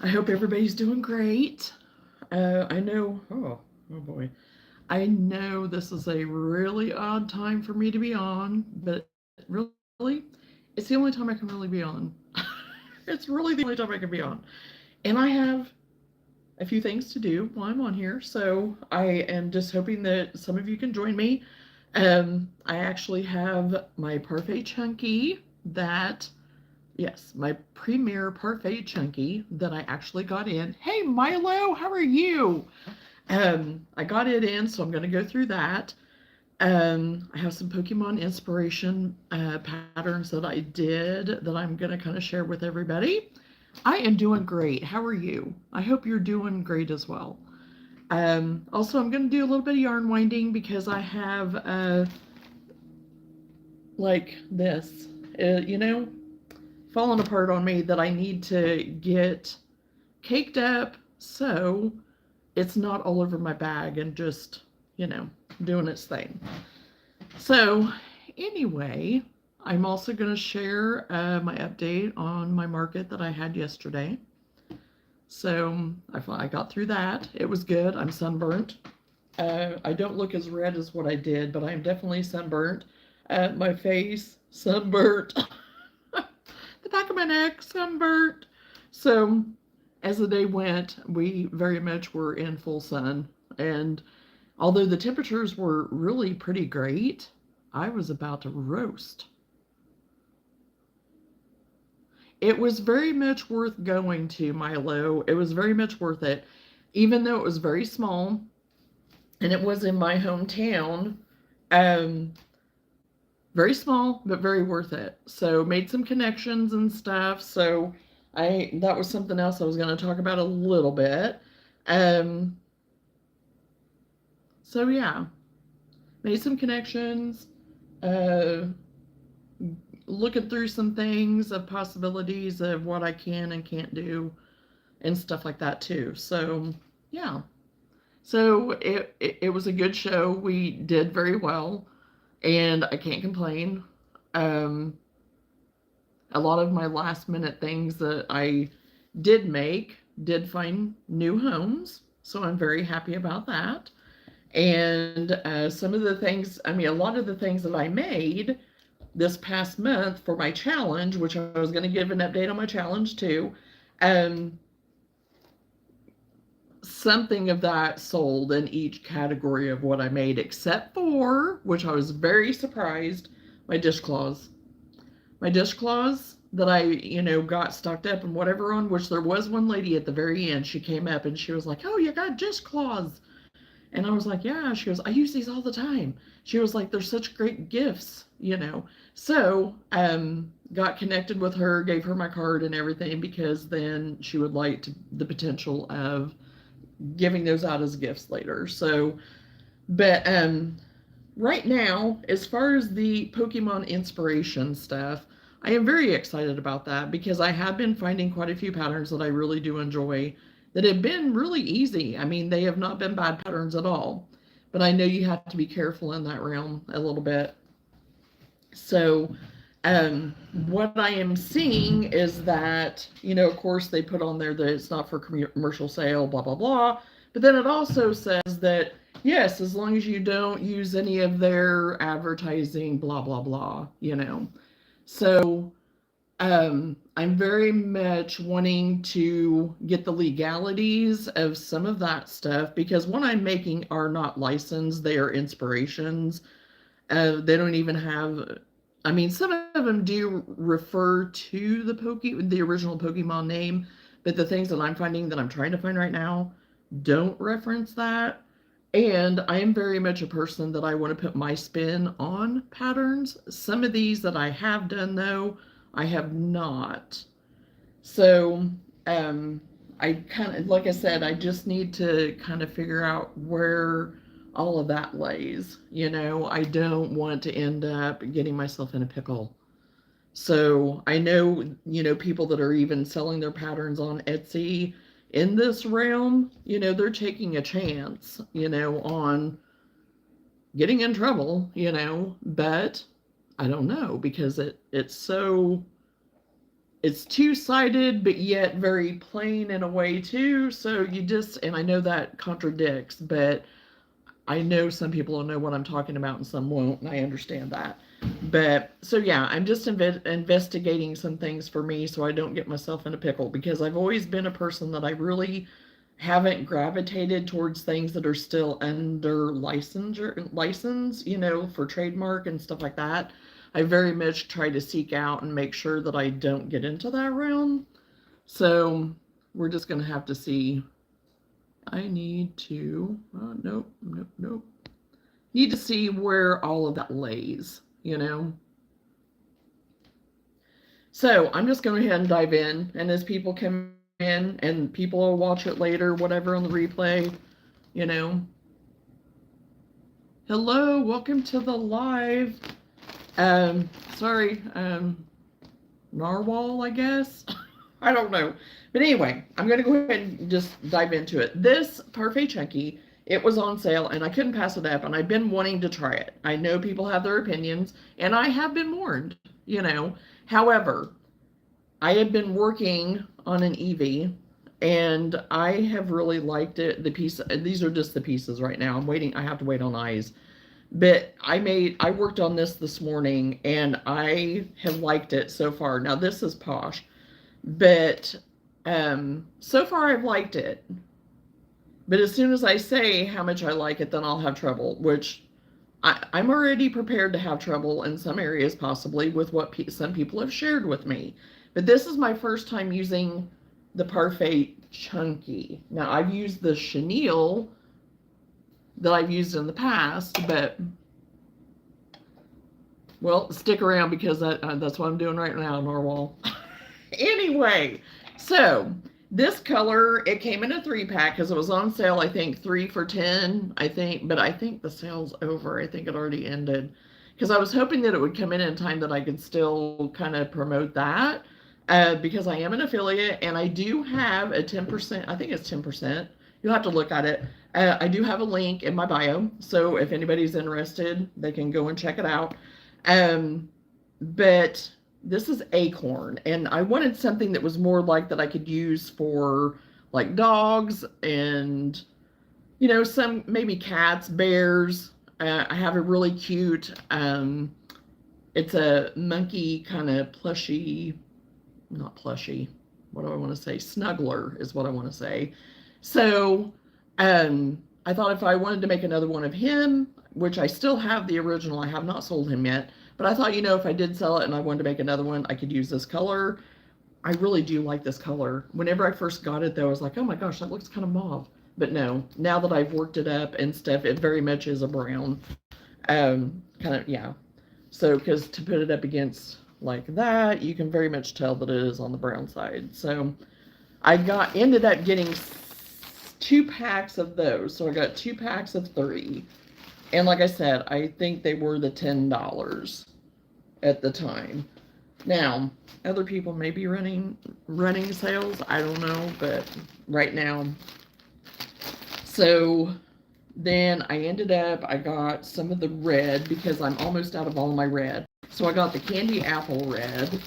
I hope everybody's doing great. I know, oh boy. I know this is a really odd time for me to be on, but really, it's the only time I can really be on. It's really the only time I can be on. And I have a few things to do while I'm on here, so I am just hoping that some of you can join me. I actually have my Parfait Chunky that Yes, my Premier Parfait Chunky that I actually got in. Hey, Milo, how are you? I got it in, so I'm going to go through that. I have some Pokemon inspiration patterns that I did that I'm going to kind of share with everybody. I am doing great. How are you? I hope you're doing great as well. Also, I'm going to do a little bit of yarn winding because I have like this, you know, falling apart on me that I need to get caked up so it's not all over my bag and just, doing its thing. So, anyway, I'm also going to share my update on my market that I had yesterday. So, I got through that. It was good. I'm sunburnt. I don't look as red as what I did, but I'm definitely sunburnt. My face, sunburnt. The back of my neck, sunburnt. So, as the day went, we very much were in full sun. And although the temperatures were really pretty great, I was about to roast. It was very much worth going to, Milo. It was very much worth it. Even though it was very small and it was in my hometown, um, very small, but very worth it. So made some connections and stuff. So that was something else I was going to talk about a little bit. Um, so yeah, made some connections, uh, looking through some things of possibilities of what I can and can't do and stuff like that too. So yeah, so it was a good show. We did very well, and I can't complain. Um, a lot of my last minute things that I did make did find new homes, so I'm very happy about that. And some of the things, I mean, a lot of the things that I made this past month for my challenge, which I was going to give an update on my challenge too, um, something of that sold in each category of what I made, except for, which I was very surprised, my dishcloths. My dishcloths that I, got stocked up and whatever on, which there was one lady at the very end. She came up and she was like, "Oh, you got dishcloths." And I was like, "Yeah." She goes, "I use these all the time." She was like, "They're such great gifts." So, got connected with her, gave her my card and everything because then she would like the potential of giving those out as gifts later. So, but right now, as far as the Pokemon inspiration stuff, I am very excited about that because I have been finding quite a few patterns that I really do enjoy that have been really easy. I mean, they have not been bad patterns at all, but I know you have to be careful in that realm a little bit. So, what I am seeing is that, of course, they put on there that it's not for commercial sale, blah, blah, blah. But then it also says that, yes, as long as you don't use any of their advertising, blah, blah, blah. So, I'm very much wanting to get the legalities of some of that stuff because what I'm making are not licensed, they are inspirations. They don't even have. I mean, some of them do refer to the original Pokemon name, but the things that I'm finding that I'm trying to find right now don't reference that. And I am very much a person that I want to put my spin on patterns. Some of these that I have done though, I have not. So, um, I kind of, like I said, I just need to kind of figure out where all of that lays. I don't want to end up getting myself in a pickle. So I know, people that are even selling their patterns on Etsy in this realm, they're taking a chance, on getting in trouble, but I don't know because it's so it's two-sided, but yet very plain in a way too. So you just, and I know that contradicts, but I know some people will know what I'm talking about and some won't, and I understand that. But so yeah, I'm just investigating some things for me so I don't get myself in a pickle, because I've always been a person that I really haven't gravitated towards things that are still under license, you know, for trademark and stuff like that. I very much try to seek out and make sure that I don't get into that realm. So we're just going to have to see. I need to, nope, nope, nope. Need to see where all of that lays, you know. So I'm just going to go ahead and dive in. And as people come in and people will watch it later, whatever, on the replay, you know. Hello, welcome to the live. Sorry, narwhal, I guess. I don't know. But anyway, I'm going to go ahead and just dive into it. This Parfait Chunky, it was on sale, and I couldn't pass it up, and I've been wanting to try it. I know people have their opinions, and I have been warned, you know. However, I had been working on an Eevee, and I have really liked it. The piece, these are just the pieces right now. I'm waiting. I have to wait on eyes. But I worked on this morning, and I have liked it so far. Now, this is posh, but so far I've liked it. But as soon as I say how much I like it, then I'll have trouble, which I'm already prepared to have trouble in some areas, possibly, with what some people have shared with me. But this is my first time using the Parfait Chunky. Now, I've used the chenille that I've used in the past, but, well, stick around, because that's what I'm doing right now, Narwhal. Anyway, so this color, it came in a 3-pack because it was on sale, I think 3 for $10, I think, but I think the sale's over. I think it already ended, because I was hoping that it would come in time that I could still kind of promote that, because I am an affiliate, and I do have a 10%, I think it's 10%. You'll have to look at it. I do have a link in my bio, so if anybody's interested, they can go and check it out. But this is Acorn, and I wanted something that was more like that I could use for like dogs and, you know, some maybe cats, bears. I have a really cute, it's a monkey kind of plushy, not plushy, what do I want to say? Snuggler is what I want to say. So, I thought if I wanted to make another one of him, which I still have the original, I have not sold him yet, but I thought, you know, if I did sell it and I wanted to make another one, I could use this color. I really do like this color. Whenever I first got it, though, I was like, oh my gosh, that looks kind of mauve. But no, now that I've worked it up and stuff, it very much is a brown. Kind of, yeah. So, because to put it up against like that, you can very much tell that it is on the brown side. So, I ended up getting 2 packs of those. So I got 2 packs of 3. And like I said, I think they were the $10 at the time. Now, other people may be running sales. I don't know, but right now. So then I got some of the red, because I'm almost out of all my red. So I got the candy apple red.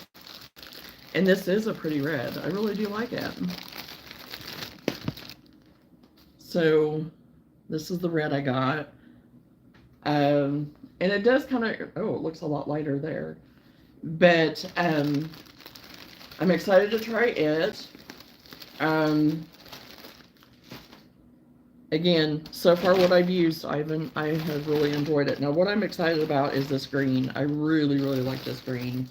And this is a pretty red. I really do like it. So this is the red I got. And it does kind of, oh, it looks a lot lighter there. But I'm excited to try it. Again, so far what I've used, I have really enjoyed it. Now what I'm excited about is this green. I really, really like this green.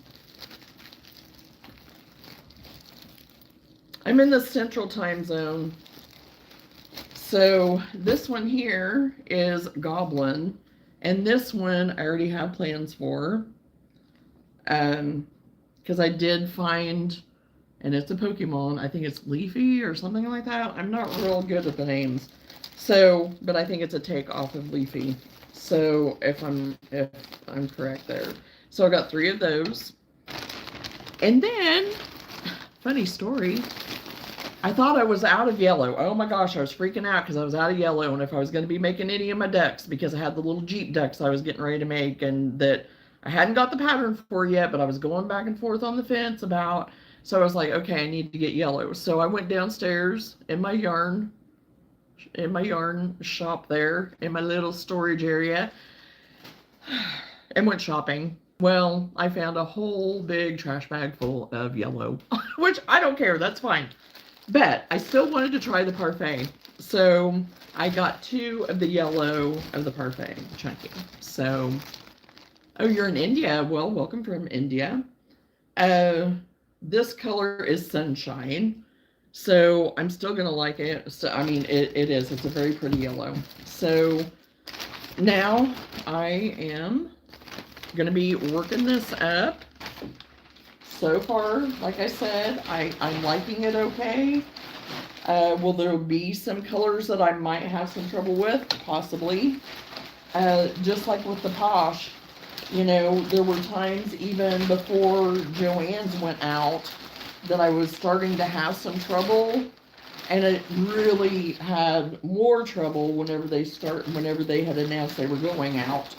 I'm in the central time zone. So this one here is Goblin, and this one I already have plans for, because I did find, and it's a Pokemon, I think it's Leafy or something like that. I'm not real good at the names. So, but I think it's a take off of Leafy. So if I'm correct there. So I got 3 of those. And then, funny story, I thought I was out of yellow. Oh my gosh, I was freaking out because I was out of yellow, and if I was going to be making any of my ducks, because I had the little Jeep ducks I was getting ready to make, and that I hadn't got the pattern for yet, but I was going back and forth on the fence about, So I was like, okay, I need to get yellow. So I went downstairs in my yarn shop there, in my little storage area, and went shopping. Well, I found a whole big trash bag full of yellow, which I don't care, that's fine. But I still wanted to try the parfait. So I got 2 of the yellow of the parfait chunky. So, oh, you're in India. Well, welcome from India. This color is Sunshine. So I'm still going to like it. So, I mean, it is. It's a very pretty yellow. So now I am going to be working this up. So far, like I said, I'm liking it okay. Will there be some colors that I might have some trouble with? Possibly. Just like with the Posh, you know, there were times even before Joann's went out that I was starting to have some trouble, and it really had more trouble whenever they had announced they were going out.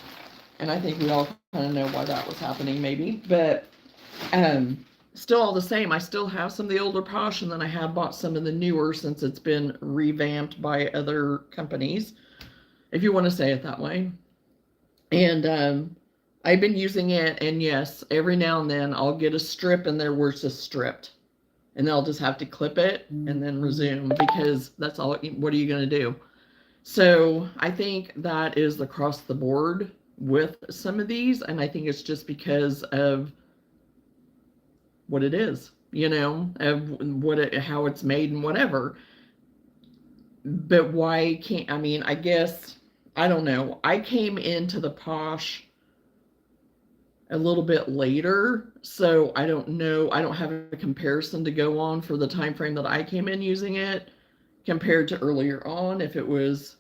And I think we all kind of know why that was happening, maybe. But still all the same, I still have some of the older Posh, and then I have bought some of the newer since it's been revamped by other companies, if you want to say it that way. And I've been using it, and yes, every now and then I'll get a strip in there where it's just stripped. And then I'll just have to clip it and then resume, because that's all, what are you going to do? So I think that is across the board with some of these, and I think it's just because of what it is, you know, of how it's made and whatever. But why can't, I mean, I guess, I don't know. I came into the Posh a little bit later, so I don't know. I don't have a comparison to go on for the time frame that I came in using it compared to earlier on, if it was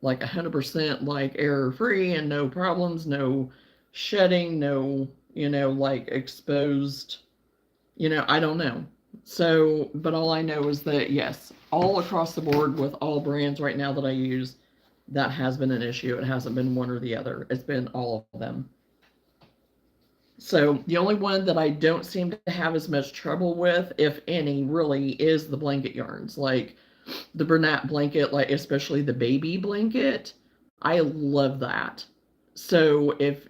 like 100% like error free and no problems, no shedding, no, you know, like exposed, you know, I don't know. So, but all I know is that yes, all across the board with all brands right now that I use, that has been an issue. It hasn't been one or the other. It's been all of them. So the only one that I don't seem to have as much trouble with, if any, really, is the blanket yarns. Like the Bernat blanket, like especially the baby blanket. I love that. So if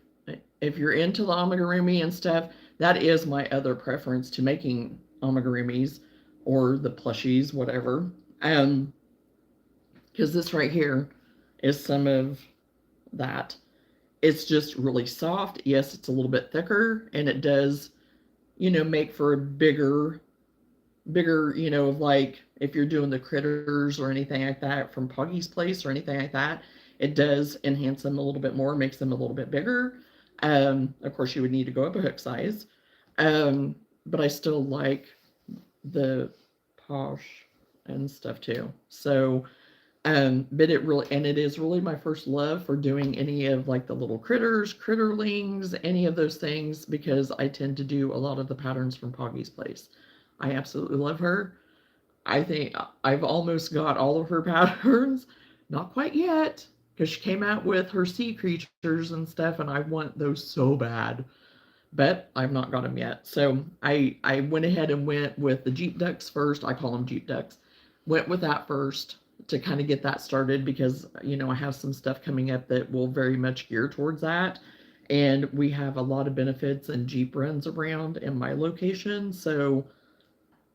you're into the amigurumi and stuff, that is my other preference to making amigurumis or the plushies, whatever. Because this right here is some of that. It's just really soft. Yes, it's a little bit thicker, and it does, you know, make for a bigger, you know, like if you're doing the critters or anything like that from Poggy's Place or anything like that, it does enhance them a little bit more, makes them a little bit bigger. Of course, you would need to go up a hook size. But I still like the Posh and stuff too. So, but it is really my first love for doing any of like the little critters, critterlings, any of those things, because I tend to do a lot of the patterns from Poggy's Place. I absolutely love her. I think I've almost got all of her patterns. Not quite yet, because she came out with her sea creatures and stuff, and I want those so bad. But I've not got them yet. So I went ahead and went with the Jeep ducks first. I call them Jeep ducks. Went with that first to kind of get that started, because, you know, I have some stuff coming up that will very much gear towards that. And we have a lot of benefits and Jeep runs around in my location. So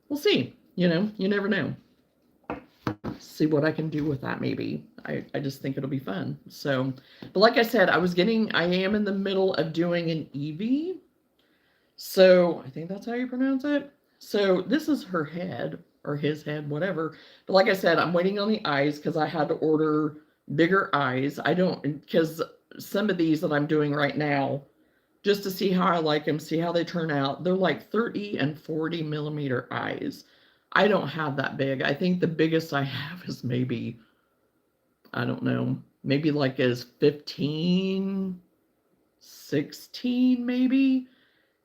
we'll see. You know, you never know. See what I can do with that, maybe. I just think it'll be fun. So, but like I said, I am in the middle of doing an Eevee. So I think that's how you pronounce it. So this is her head, or his head, whatever. But like I said, I'm waiting on the eyes because I had to order bigger eyes. I don't, because some of these that I'm doing right now, just to see how I like them, see how they turn out, they're like 30 and 40 millimeter eyes. I don't have that big. I think the biggest I have is maybe, I don't know, maybe like as 15, 16 maybe.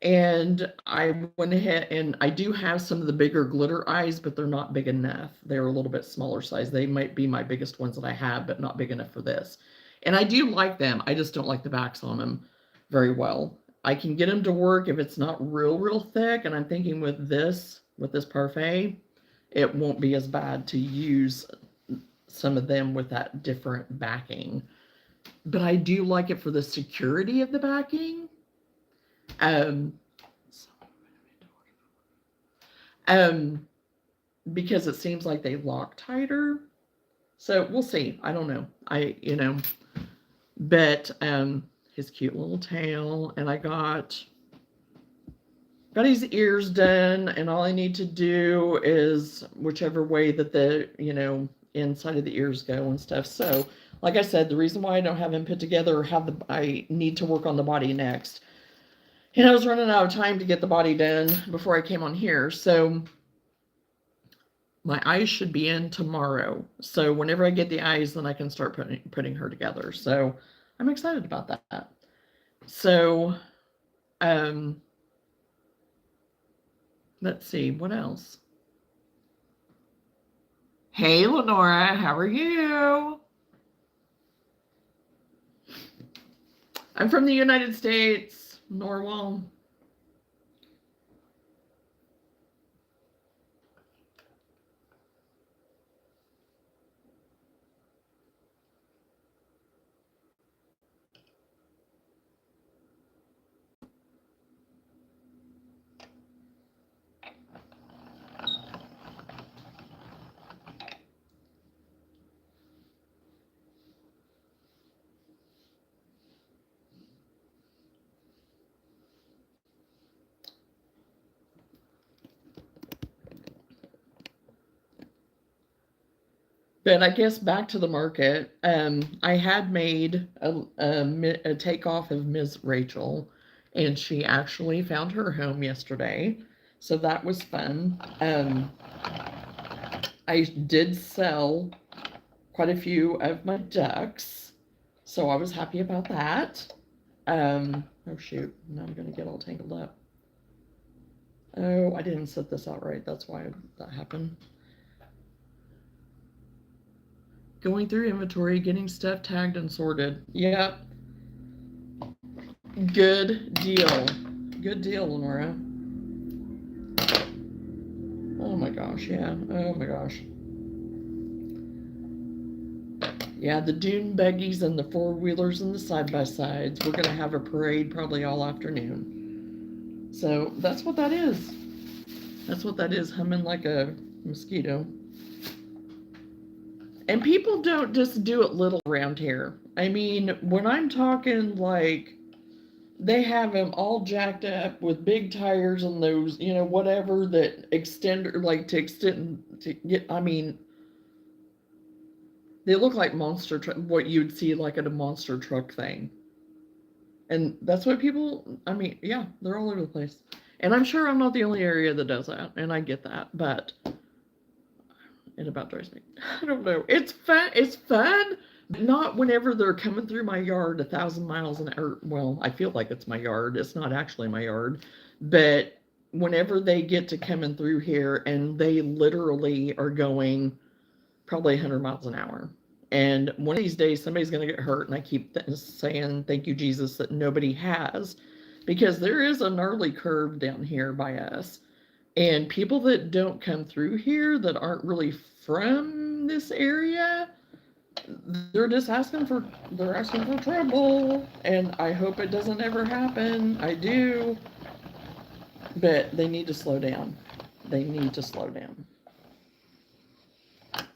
And I went ahead, and I do have some of the bigger glitter eyes, but they're not big enough. They're a little bit smaller size. They might be my biggest ones that I have, but not big enough for this. And I do like them. I just don't like the backs on them very well. I can get them to work if it's not real thick, and I'm thinking with this parfait, it won't be as bad to use some of them with that different backing. But I do like it for the security of the backing. Um, um, because it seems like they lock tighter. So we'll see. I don't know. But his cute little tail, and I got his ears done, and all I need to do is whichever way that the, inside of the ears go and stuff. So, like I said, the reason why I don't have him put together or I need to work on the body next. And I was running out of time to get the body done before I came on here. So my eyes should be in tomorrow. So whenever I get the eyes, then I can start putting her together. So I'm excited about that. So, let's see, what else? Hey, Lenora, how are you? I'm from the United States, Norwell. But I guess back to the market. I had made a takeoff of Ms. Rachel, and she actually found her home yesterday, so that was fun. I did sell quite a few of my ducks, so I was happy about that. Oh shoot, now I'm gonna get all tangled up. Oh, I didn't set this out right. That's why that happened. Going through inventory, getting stuff tagged and sorted. Yep. Good deal. Good deal, Lenora. Oh my gosh, yeah. Oh my gosh. Yeah, the dune buggies and the four-wheelers and the side-by-sides. We're going to have a parade probably all afternoon. So that's what that is. That's what that is, humming like a mosquito. And people don't just do it little around here. I mean, when I'm talking like they have them all jacked up with big tires and those, whatever that extend, like to extend to get, I mean, they look like monster truck, what you'd see like at a monster truck thing. And that's what people, I mean, yeah, they're all over the place. And I'm sure I'm not the only area that does that, and I get that, but it about drives me. I don't know. It's fun. It's fun. Not whenever they're coming through my yard 1,000 miles an hour. Well, I feel like it's my yard. It's not actually my yard. But whenever they get to coming through here and they literally are going probably 100 miles an hour. And one of these days, somebody's going to get hurt. And I keep saying, thank you, Jesus, that nobody has. Because there is a gnarly curve down here by us. And people that don't come through here that aren't really from this area, they're just asking for trouble. And I hope it doesn't ever happen. I do. But they need to slow down. They need to slow down.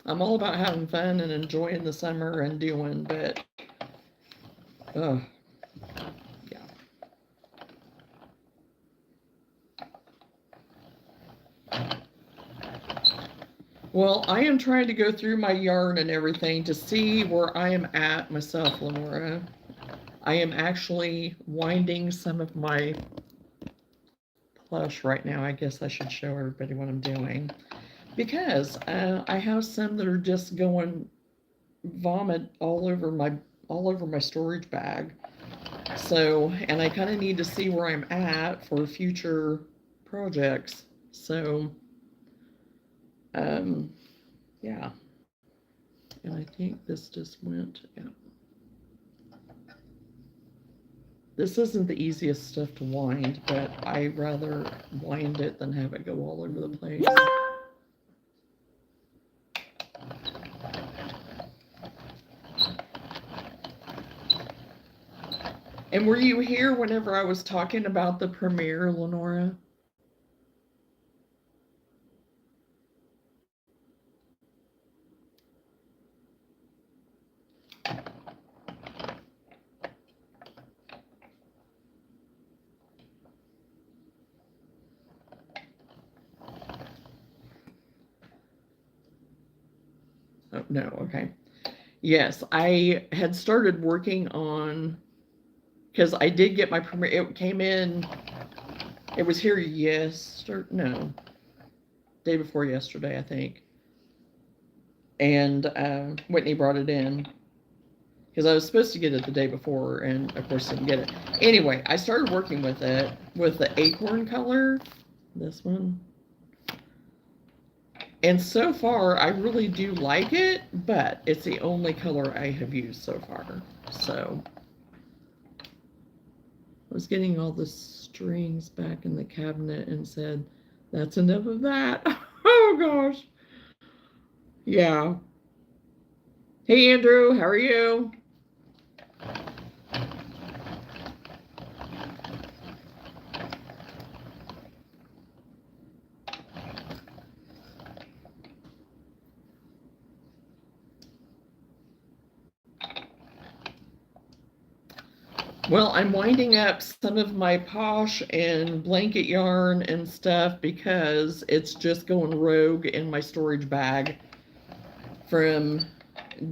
I'm all about having fun and enjoying the summer and doing, but yeah. Well, I am trying to go through my yarn and everything to see where I am at myself, Lenora. I am actually winding some of my plush right now. I guess I should show everybody what I'm doing. Because I have some that are just going vomit all over my storage bag. So, and I kind of need to see where I'm at for future projects. So, yeah. And I think this just went, yeah. This isn't the easiest stuff to wind, but I rather wind it than have it go all over the place. And were you here whenever I was talking about the Premier, Lenora? Oh, no, okay. Yes, I had started working on, because I did get my Premier, it came in, it was here no, day before yesterday, I think. And Whitney brought it in, because I was supposed to get it the day before, and of course didn't get it. Anyway, I started working with it, with the acorn color, this one. And so far, I really do like it, but it's the only color I have used so far. So, I was getting all the strings back in the cabinet and said, that's enough of that. Oh gosh. Yeah. Hey Andrew, how are you? Well, I'm winding up some of my posh and blanket yarn and stuff because it's just going rogue in my storage bag from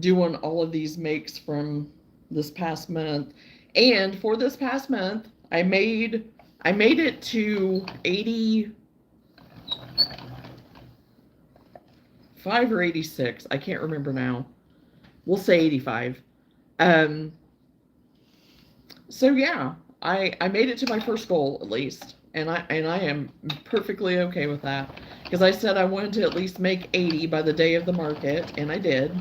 doing all of these makes from this past month. And for this past month, I made it to 85 or 86. I can't remember now. We'll say 85. So yeah, I made it to my first goal at least, and I am perfectly okay with that, because I said I wanted to at least make 80 by the day of the market, and I did.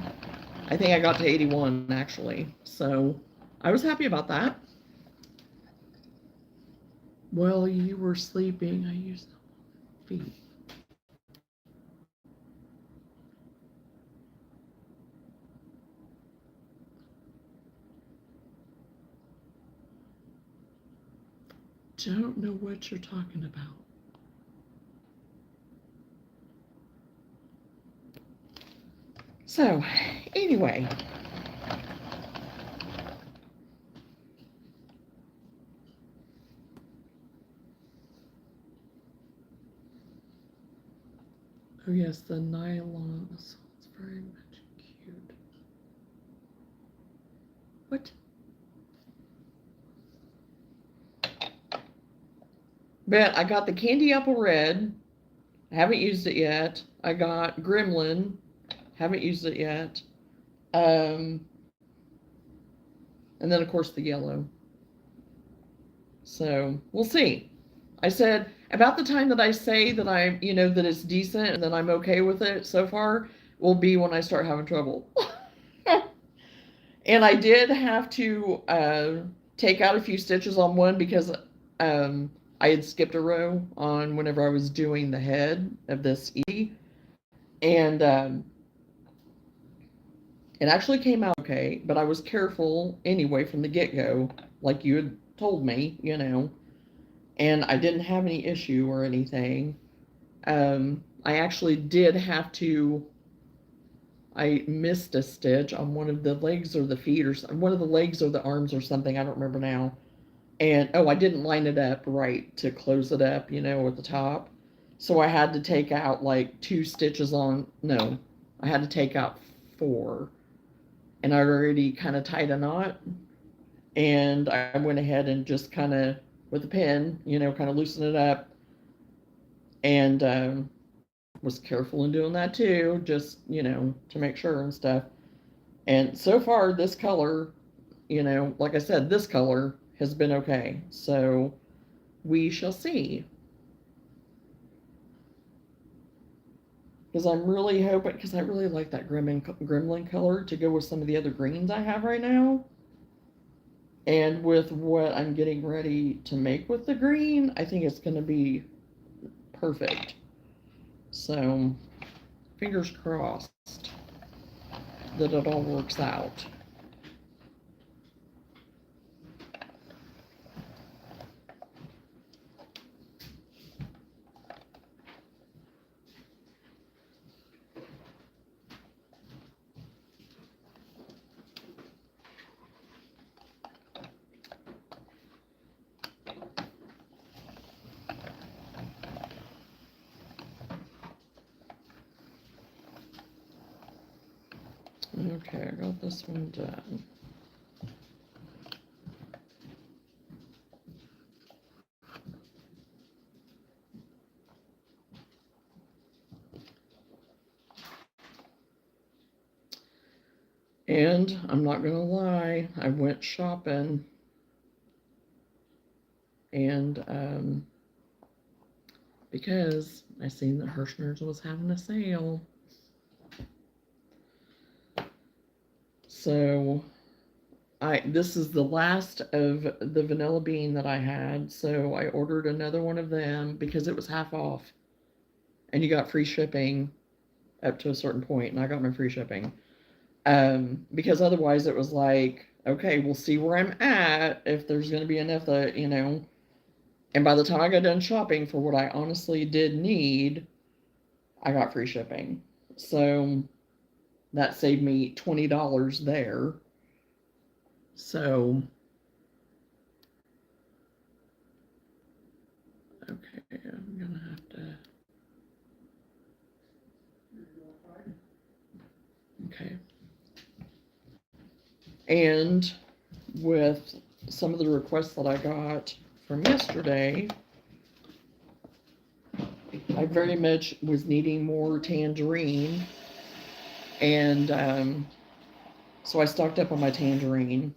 I think I got to 81 actually, so I was happy about that. Well, you were sleeping. I used the feet. Don't know what you're talking about. So, anyway. Oh yes, the nylon. It's very much cute. What? But I got the candy apple red. I haven't used it yet. I got gremlin. Haven't used it yet. And then of course the yellow. So we'll see. I said about the time that I say that I, that it's decent and that I'm okay with it so far will be when I start having trouble. And I did have to take out a few stitches on one because I had skipped a row on whenever I was doing the head of this E. And it actually came out okay, but I was careful anyway from the get-go, like you had told me, and I didn't have any issue or anything. I actually did have to, I missed a stitch on one of the legs or the feet or one of the legs or the arms or something, I don't remember now. And, oh, I didn't line it up right to close it up, at the top. So I had to take out like 2 stitches no, I had to take out 4. And I already kind of tied a knot. And I went ahead and just kind of, with a pin, kind of loosen it up. And was careful in doing that too, just, to make sure and stuff. And so far, this color, like I said, this color has been okay. So we shall see. Because I'm really hoping, because I really like that gremlin color to go with some of the other greens I have right now. And with what I'm getting ready to make with the green, I think it's going to be perfect. So, fingers crossed that it all works out. Okay, I got this one done. And I'm not gonna lie, I went shopping and because I seen that Hirschner's was having a sale. So this is the last of the vanilla bean that I had, so I ordered another one of them because it was half off. And you got free shipping up to a certain point, and I got my free shipping. Because otherwise it was like, okay, we'll see where I'm at, if there's going to be enough that, and by the time I got done shopping for what I honestly did need, I got free shipping. So that saved me $20 there. So, okay, I'm going to have to, okay. And with some of the requests that I got from yesterday, I very much was needing more tangerine, and so I stocked up on my tangerine,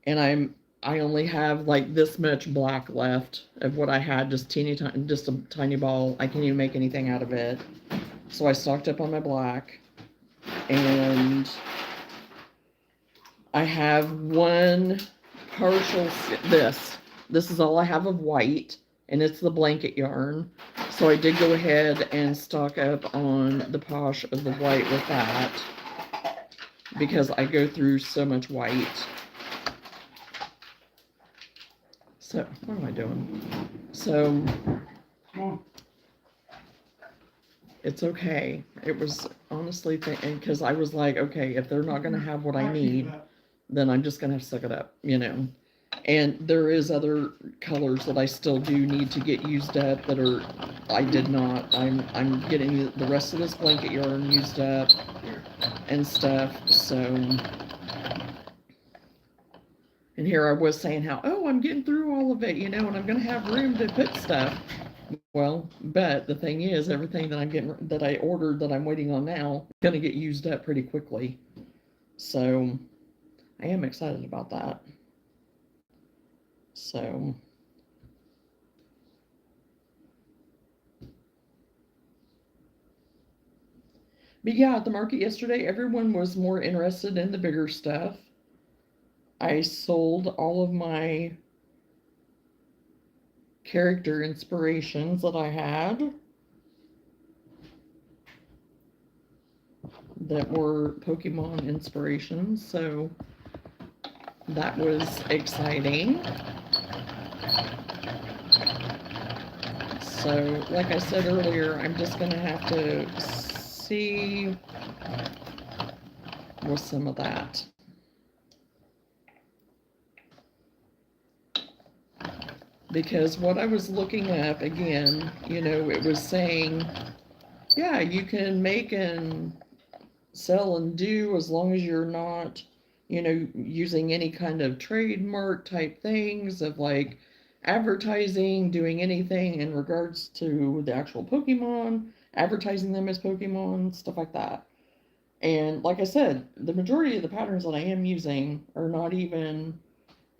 and I only have like this much black left of what I had, just just a tiny ball. I can't even make anything out of it, so I stocked up on my black, and I have one partial, this is all I have of white, and it's the blanket yarn. So I did go ahead and stock up on the posh of the white with that, because I go through so much white. So, what am I doing? So, it's okay. It was honestly, because I was like, okay, if they're not going to have what I need, then I'm just going to have to suck it up, And there is other colors that I still do need to get used up that I did not. I'm getting the rest of this blanket yarn used up and stuff, so. And here I was saying how, oh, I'm getting through all of it, and I'm going to have room to put stuff. Well, but the thing is, everything that I ordered that I'm waiting on now is going to get used up pretty quickly. So I am excited about that. So but yeah, at the market yesterday, everyone was more interested in the bigger stuff. I sold all of my character inspirations that I had that were Pokemon inspirations, so that was exciting. So, like I said earlier, I'm just going to have to see with some of that. Because what I was looking up, again, it was saying, yeah, you can make and sell and do as long as you're not, using any kind of trademark type things of like advertising, doing anything in regards to the actual Pokemon, advertising them as Pokemon, stuff like that. And like I said, the majority of the patterns that I am using are not even,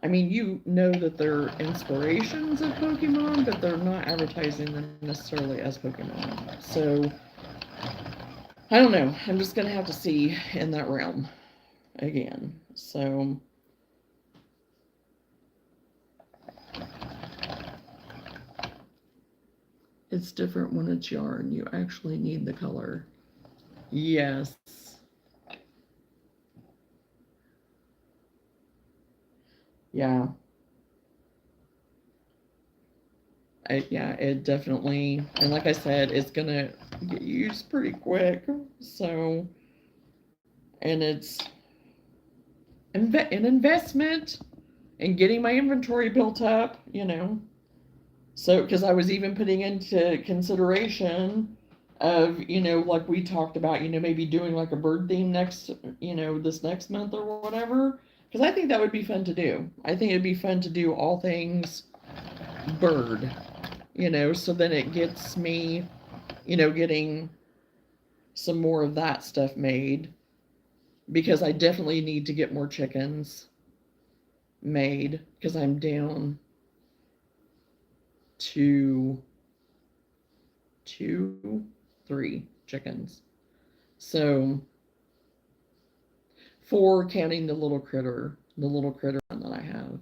I mean, that they're inspirations of Pokemon, but they're not advertising them necessarily as Pokemon. So, I don't know. I'm just going to have to see in that realm. again. So it's different when it's yarn. You actually need the color. Yes. Yeah. Yeah, it definitely, and like I said, it's gonna get used pretty quick. So, and it's an investment in getting my inventory built up, you know. So, because I was even putting into consideration of, like we talked about, maybe doing like a bird theme next, this next month or whatever. Because I think that would be fun to do. I think it'd be fun to do all things bird, so then it gets me, getting some more of that stuff made because I definitely need to get more chickens made because I'm down to two, three chickens. So four counting the little critter one that I have.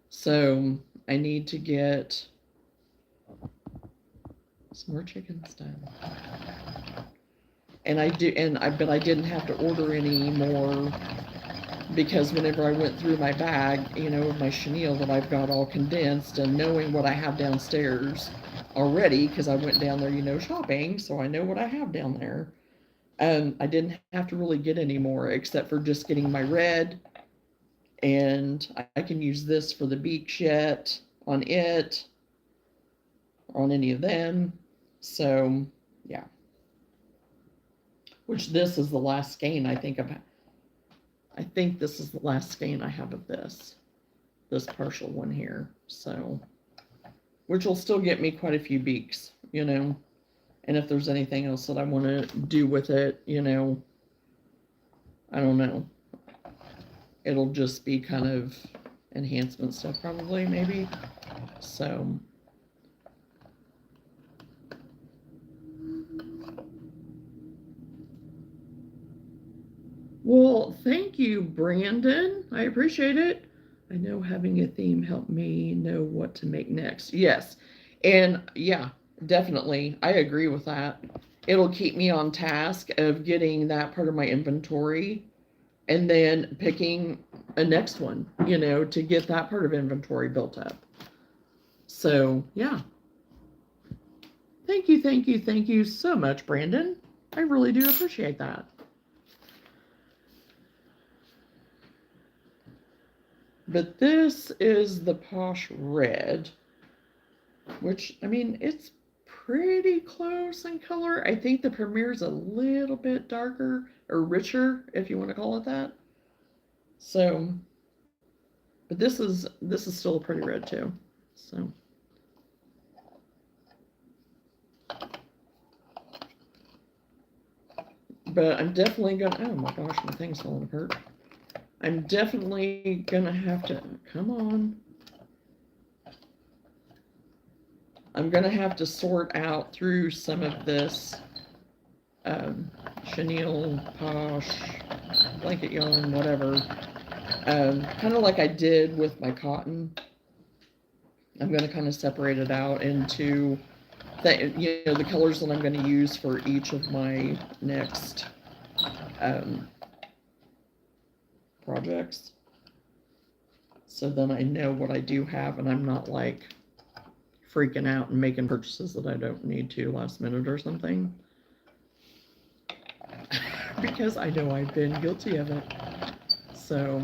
So I need to get some more chickens done. And but I didn't have to order any more because whenever I went through my bag, my chenille that I've got all condensed and knowing what I have downstairs already, because I went down there, shopping, so I know what I have down there. I didn't have to really get any more except for just getting my red, and I can use this for the beak shet on it, or on any of them. So, yeah. Which this is the last skein I think of. I think this is the last skein I have of this partial one here. So, which will still get me quite a few beaks, And if there's anything else that I want to do with it, I don't know. It'll just be kind of enhancement stuff, probably, maybe. So, well, thank you, Brandon. I appreciate it. I know having a theme helped me know what to make next. Yes. And yeah, definitely. I agree with that. It'll keep me on task of getting that part of my inventory and then picking a next one, to get that part of inventory built up. So, yeah. Thank you so much, Brandon. I really do appreciate that. But this is the Posh Red, which, I mean, it's pretty close in color. I think the Premier's a little bit darker or richer, if you want to call it that. So, but this is still a pretty red too. So, but I'm definitely gonna. Oh my gosh, my thing's falling apart. I'm definitely gonna have to. Come on. I'm gonna have to sort out through some of this chenille, posh, blanket yarn, whatever. Kind of like I did with my cotton. I'm going to kind of separate it out into the colors that I'm going to use for each of my next projects. So then I know what I do have and I'm not like freaking out and making purchases that I don't need to last minute or something. Because I know I've been guilty of it. So,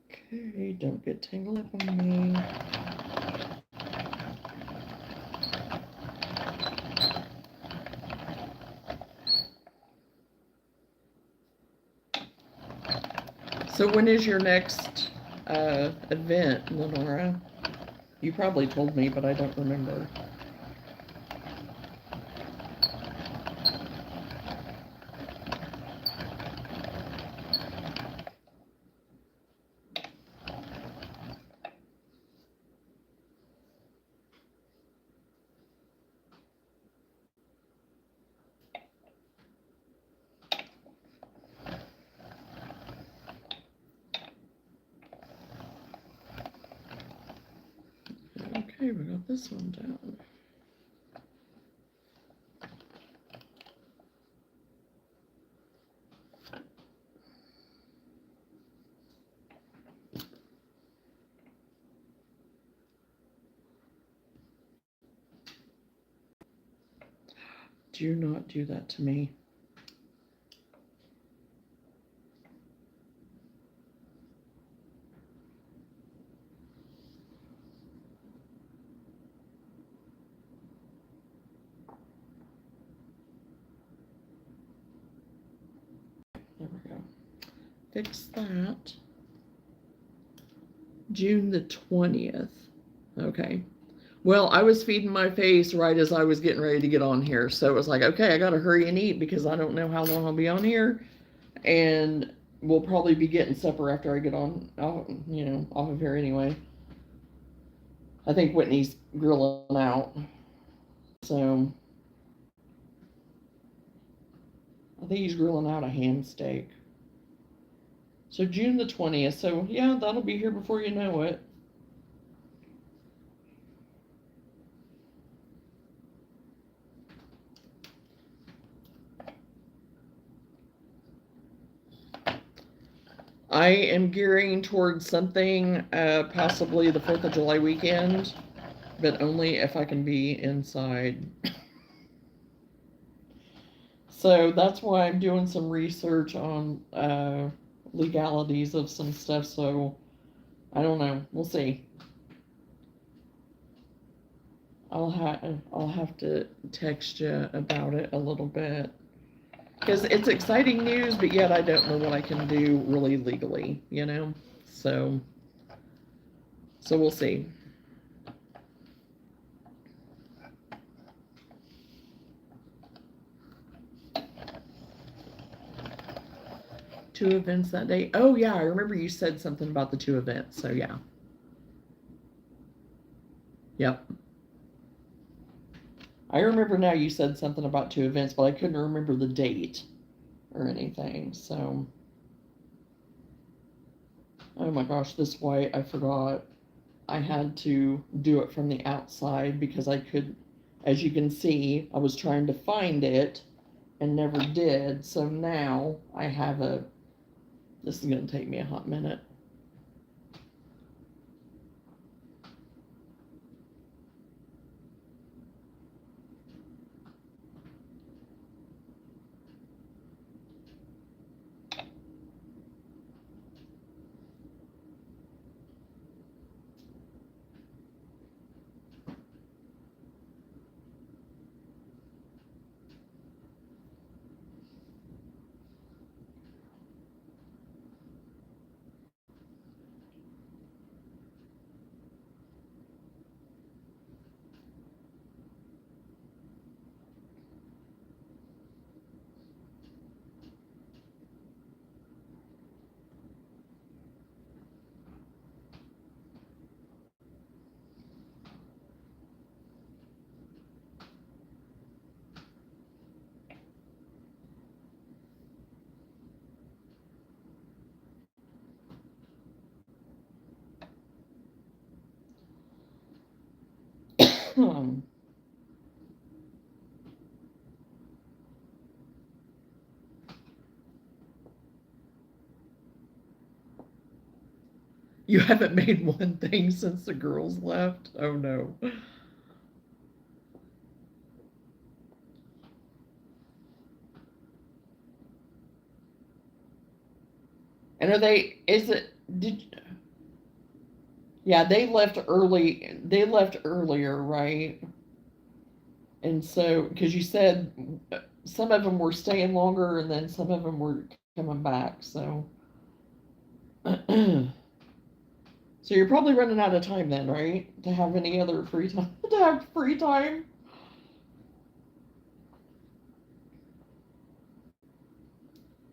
okay, don't get tangled up on me. So when is your next event, Lenora? You probably told me, but I don't remember. Okay, we got this one down. Do not do that to me. There we go. Fix that. June the 20th. Okay. Well, I was feeding my face right as I was getting ready to get on here. So it was like, okay, I got to hurry and eat because I don't know how long I'll be on here. And we'll probably be getting supper after I get on, off of here anyway. I think Whitney's grilling out. So I think he's grilling out a ham steak. So June the 20th. So yeah, that'll be here before you know it. I am gearing towards something, possibly the 4th of July weekend, but only if I can be inside. So that's why I'm doing some research on legalities of some stuff. So I don't know. We'll see. I'll have to text you about it a little bit because it's exciting news, but yet I don't know what I can do really legally, So we'll see. Two events that day. Oh yeah, I remember you said something about the two events. So yeah. Yep. I remember now you said something about two events, but I couldn't remember the date or anything. So, oh my gosh, this white, I forgot. I had to do it from the outside because I could, as you can see, I was trying to find it and never did. So now I have this is going to take me a hot minute. You haven't made one thing since the girls left? Oh no. And yeah, they left early. They left earlier, right? And so, because you said some of them were staying longer and then some of them were coming back. So, so So you're probably running out of time then, right? To have any other free time? To have free time?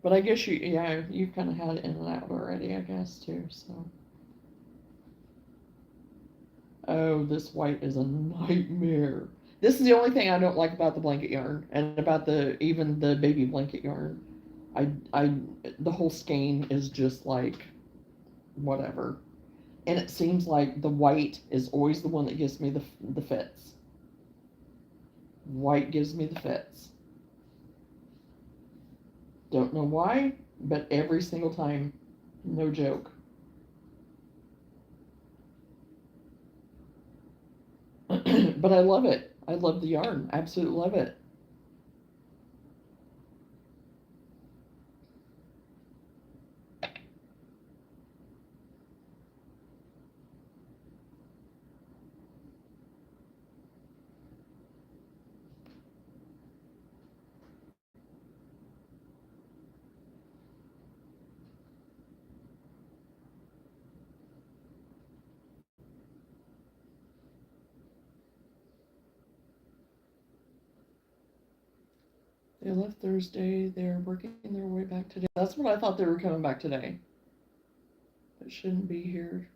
But I guess yeah, you've kind of had it in and out already, I guess, too, so. Oh, this white is a nightmare. This is the only thing I don't like about the blanket yarn and about even the baby blanket yarn. I the whole skein is just like whatever. And it seems like the white is always the one that gives me the fits. White gives me the fits. Don't know why, but every single time, no joke. But I love it. I love the yarn. Absolutely love it. They left Thursday. They're working their way back today. That's what I thought they were coming back today. It shouldn't be here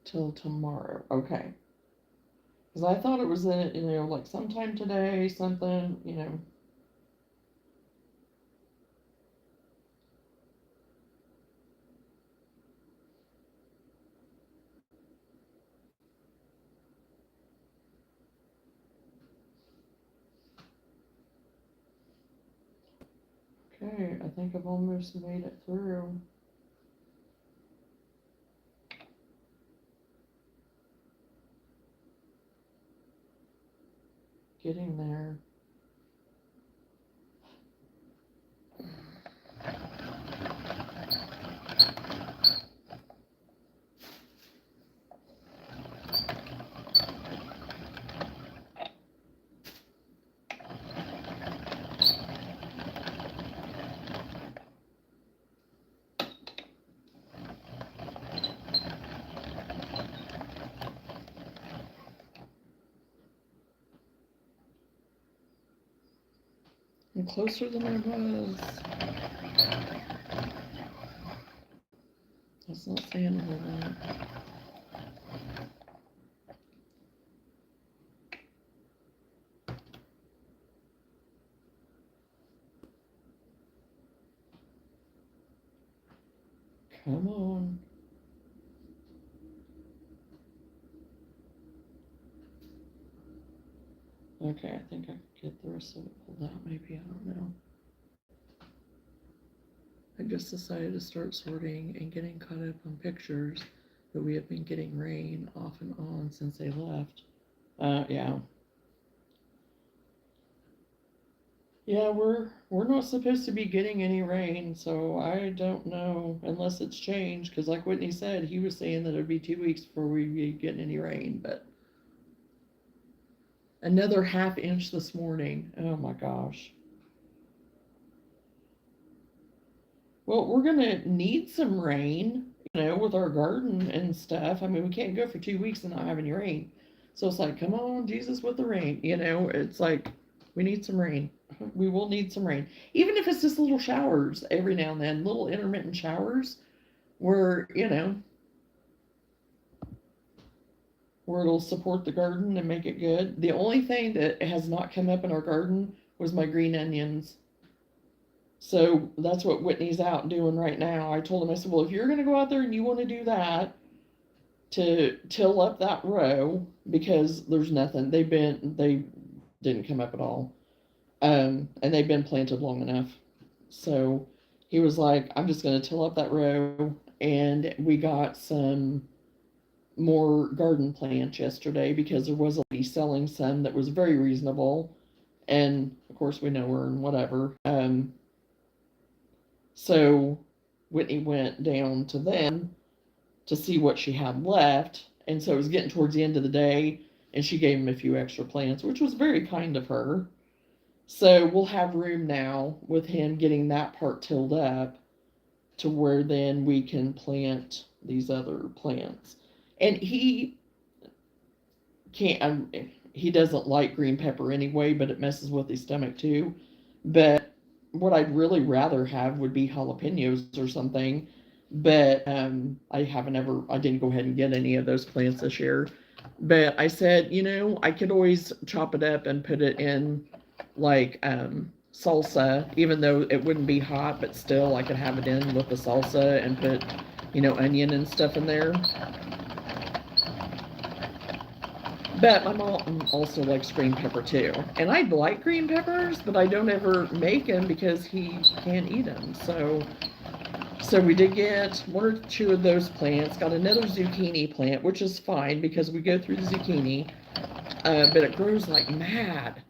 till tomorrow. Okay. Because I thought it was in, like sometime today, something. Okay, I think I've almost made it through. Getting there. I'm closer than I was. That's not saying a whole lot. Come on. Okay, I think I could get the rest of it pulled out, maybe, I don't know. I just decided to start sorting and getting caught up on pictures that we have been getting rain off and on since they left. Yeah. Yeah, we're not supposed to be getting any rain, so I don't know unless it's changed. Because like Whitney said, he was saying that it'd be 2 weeks before we'd be getting any rain. But another half inch this morning. Oh my gosh. Well, we're gonna need some rain, with our garden and stuff. I mean, we can't go for 2 weeks and not have any rain. So it's like, come on, Jesus, with the rain. It's like we need some rain. We will need some rain, even if it's just little showers every now and then, little intermittent showers, where where it'll support the garden and make it good. The only thing that has not come up in our garden was my green onions. So that's what Whitney's out doing right now. I told him, I said, well, if you're going to go out there and you want to do that to till up that row, because there's nothing, they didn't come up at all. And they've been planted long enough. So he was like, I'm just going to till up that row. And we got some more garden plants yesterday because there was a lady selling some that was very reasonable. And of course, we know her and whatever. So Whitney went down to them to see what she had left. And so it was getting towards the end of the day, and she gave him a few extra plants, which was very kind of her. So we'll have room now with him getting that part tilled up to where then we can plant these other plants. And he can't, he doesn't like green pepper anyway, but it messes with his stomach too. But what I'd really rather have would be jalapenos or something. But I didn't go ahead and get any of those plants this year. But I said, I could always chop it up and put it in like salsa, even though it wouldn't be hot, but still I could have it in with the salsa and put, onion and stuff in there. But my mom also likes green pepper too. And I like green peppers, but I don't ever make them because he can't eat them. So we did get one or two of those plants, got another zucchini plant, which is fine because we go through the zucchini, but it grows like mad.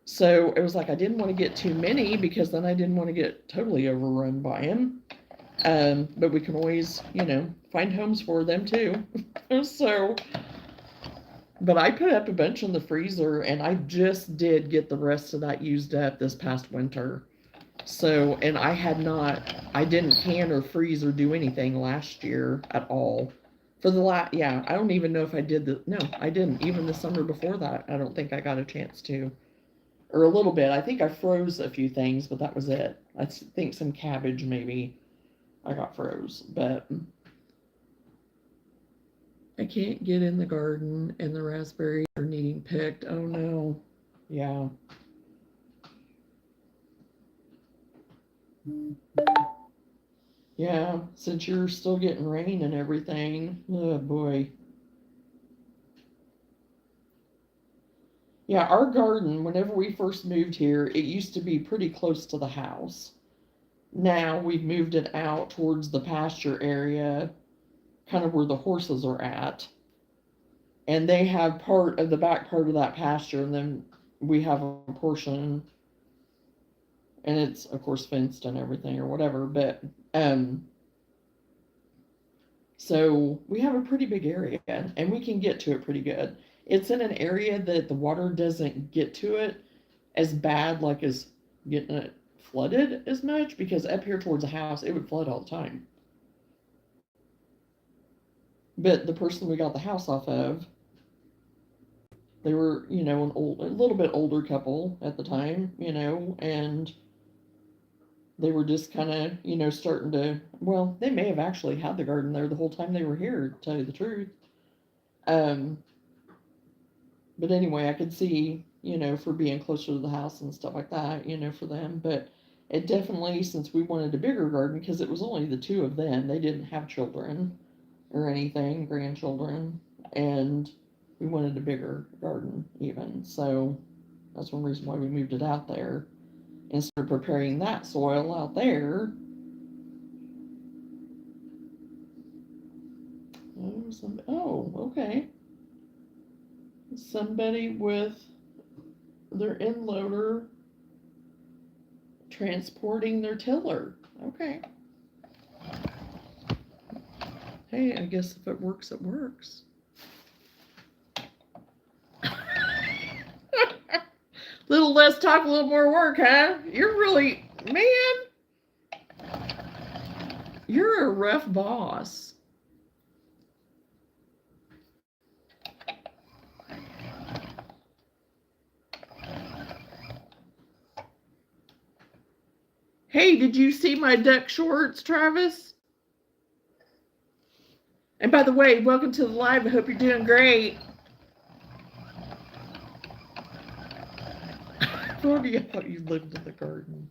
So it was like I didn't want to get too many because then I didn't want to get totally overrun by them. But we can always, find homes for them too. So, but I put up a bunch in the freezer and I just did get the rest of that used up this past winter. So, and I didn't can or freeze or do anything last year at all. I don't even know if I did no, I didn't. Even the summer before that, I don't think I got a chance to. Or a little bit. I think I froze a few things, but that was it. I think some cabbage maybe I got froze, but I can't get in the garden and the raspberries are needing picked. Oh no. Yeah. Yeah, since you're still getting rain and everything. Oh boy. Yeah, our garden, whenever we first moved here, it used to be pretty close to the house. Now we've moved it out towards the pasture area, kind of where the horses are at. And they have part of the back part of that pasture, and then we have a portion, and it's of course fenced and everything or whatever, but so we have a pretty big area and we can get to it pretty good. It's in an area that the water doesn't get to it as bad, like as getting it flooded as much, because up here towards the house, it would flood all the time. But the person we got the house off of, they were, a little bit older couple at the time, and they were just kind of, starting to, well, they may have actually had the garden there the whole time they were here, to tell you the truth. Um, but anyway, I could see, for being closer to the house and stuff like that, for them. But it definitely, since we wanted a bigger garden, because it was only the two of them, they didn't have children or anything, grandchildren, and we wanted a bigger garden even. So that's one reason why we moved it out there and started preparing that soil out there. Oh, okay. Somebody with their end loader transporting their tiller. Okay. Hey, I guess if it works, it works. Little less talk, a little more work, huh? You're really, man, you're a rough boss. Hey, did you see my duck shorts, Travis? And by the way, welcome to the live. I hope you're doing great. Brody, I thought you lived in the garden.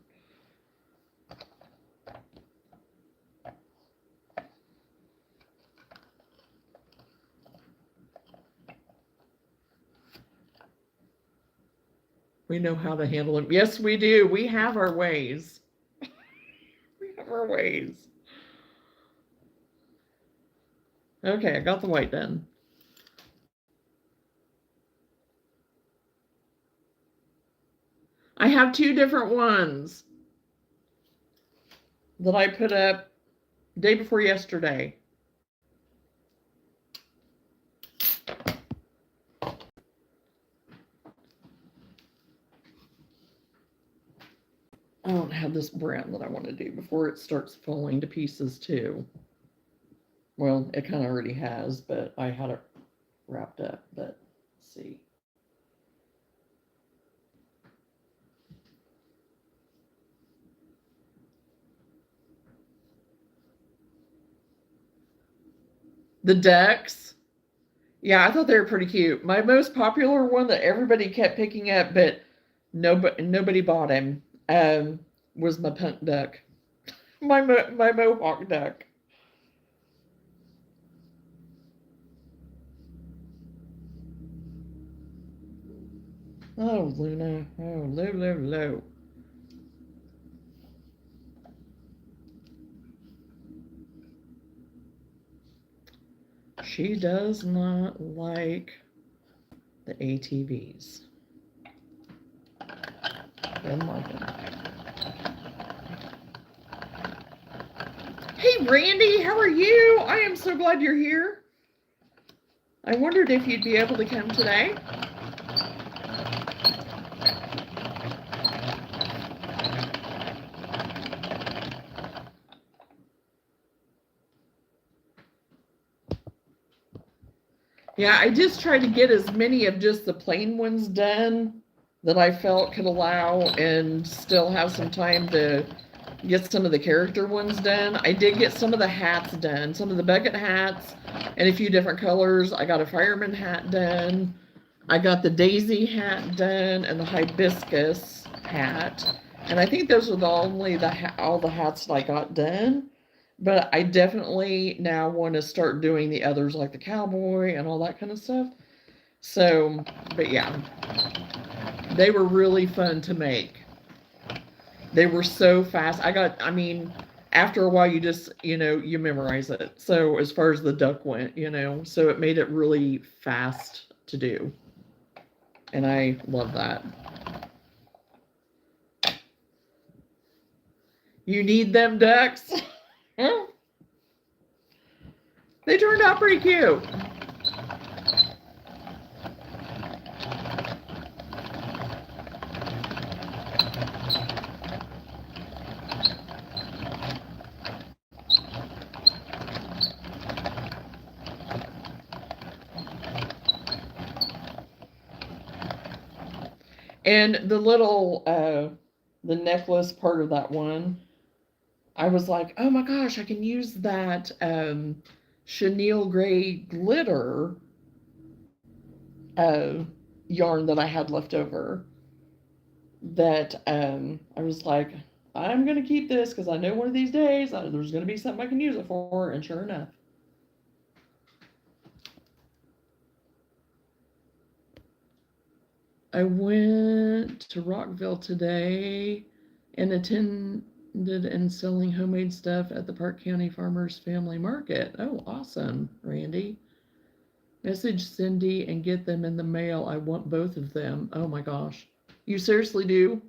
We know how to handle them. Yes, we do. We have our ways. We have our ways. Okay, I got the white done. I have two different ones that I put up day before yesterday. I don't have this brown that I want to do before it starts falling to pieces too. Well, it kind of already has, but I had it wrapped up. But let's see. The ducks. Yeah, I thought they were pretty cute. My most popular one that everybody kept picking up, but nobody bought him, was my punk duck, my mohawk duck. Oh, Luna. Oh, low, low, low. She does not like the ATVs. Doesn't like them. Hey, Randy, how are you? I am so glad you're here. I wondered if you'd be able to come today. Yeah, I just tried to get as many of just the plain ones done that I felt could allow and still have some time to get some of the character ones done. I did get some of the hats done, some of the bucket hats and a few different colors. I got a fireman hat done. I got the daisy hat done and the hibiscus hat. And I think those were the only all the hats that I got done. But I definitely now want to start doing the others like the cowboy and all that kind of stuff. So, but yeah, they were really fun to make. They were so fast. I mean, after a while, you just, you memorize it. So, as far as the duck went, so it made it really fast to do. And I love that. You need them ducks? They turned out pretty cute. And the little, the necklace part of that one, I was like, oh my gosh, I can use that chenille gray glitter uh, yarn that I had left over. That I was like, I'm going to keep this because I know one of these days there's going to be something I can use it for. And sure enough. I went to Rockville today and attended and selling homemade stuff at the Park County Farmers Family Market. Oh, awesome, Randy. Message Cindy and get them in the mail. I want both of them. Oh my gosh. You seriously do,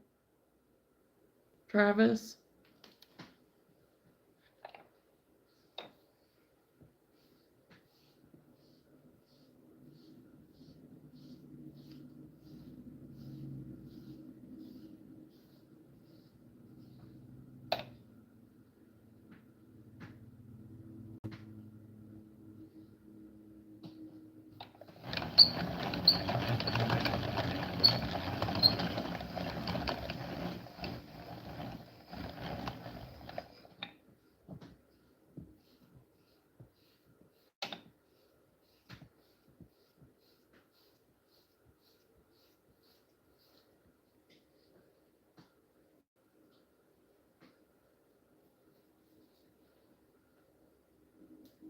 Travis?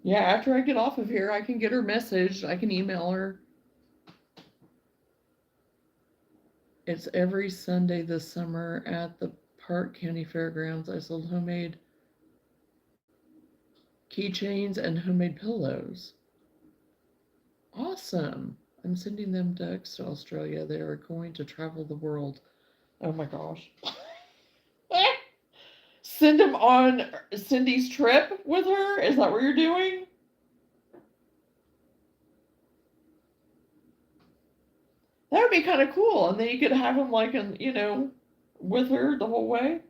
Yeah, after I get off of here, I can get her message. I can email her. It's every Sunday this summer at the Park County Fairgrounds. I sold homemade keychains and homemade pillows. Awesome. I'm sending them ducks to Australia. They are going to travel the world. Oh my gosh. Send them on Cindy's trip with her? Is that what you're doing? That would be kind of cool. And then you could have them like, with her the whole way.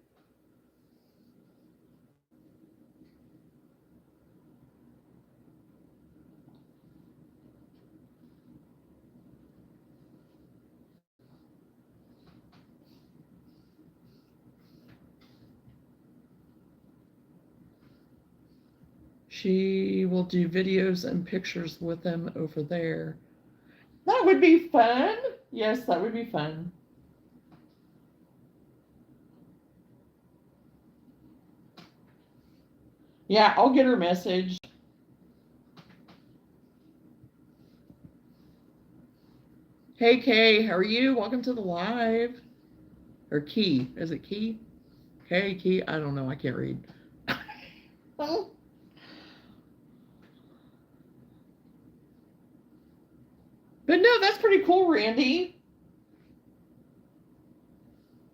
She will do videos and pictures with them over there. That would be fun. Yes, that would be fun. Yeah, I'll get her message. Hey, Kay, how are you? Welcome to the live. Or Key. Is it Key? Hey, Key. I don't know. I can't read. Oh. But no, that's pretty cool, Randy.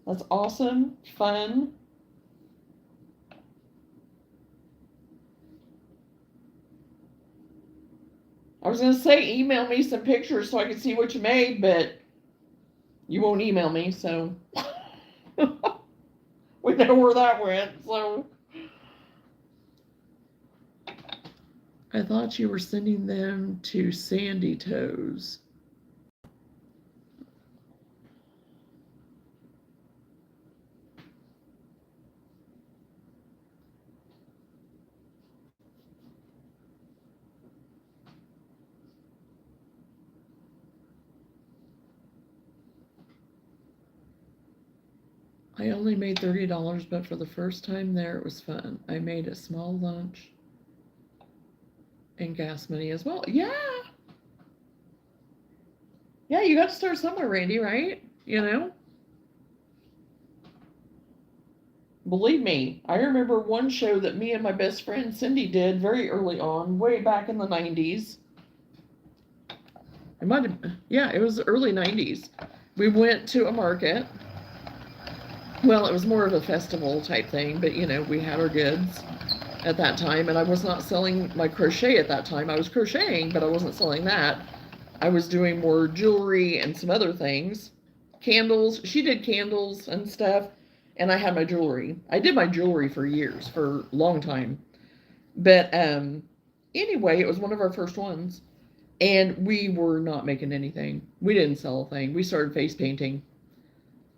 That's awesome. Fun. I was going to say email me some pictures so I can see what you made, but you won't email me, so we know where that went. So I thought you were sending them to Sandy Toes. I only made $30, but for the first time there, it was fun. I made a small lunch and gas money as well. Yeah. Yeah, you got to start somewhere, Randy, right? You know? Believe me, I remember one show that me and my best friend Cindy did very early on, way back in the 90s. It might have, yeah, it was the early 90s. We went to a market. Well, it was more of a festival type thing, but you know, we had our goods at that time, and I was not selling my crochet at that time. I was crocheting, but I wasn't selling that. I was doing more jewelry and some other things. Candles. She did candles and stuff, and I had my jewelry. I did my jewelry for years, for a long time. But anyway, it was one of our first ones, and we were not making anything. We didn't sell a thing. We started face painting.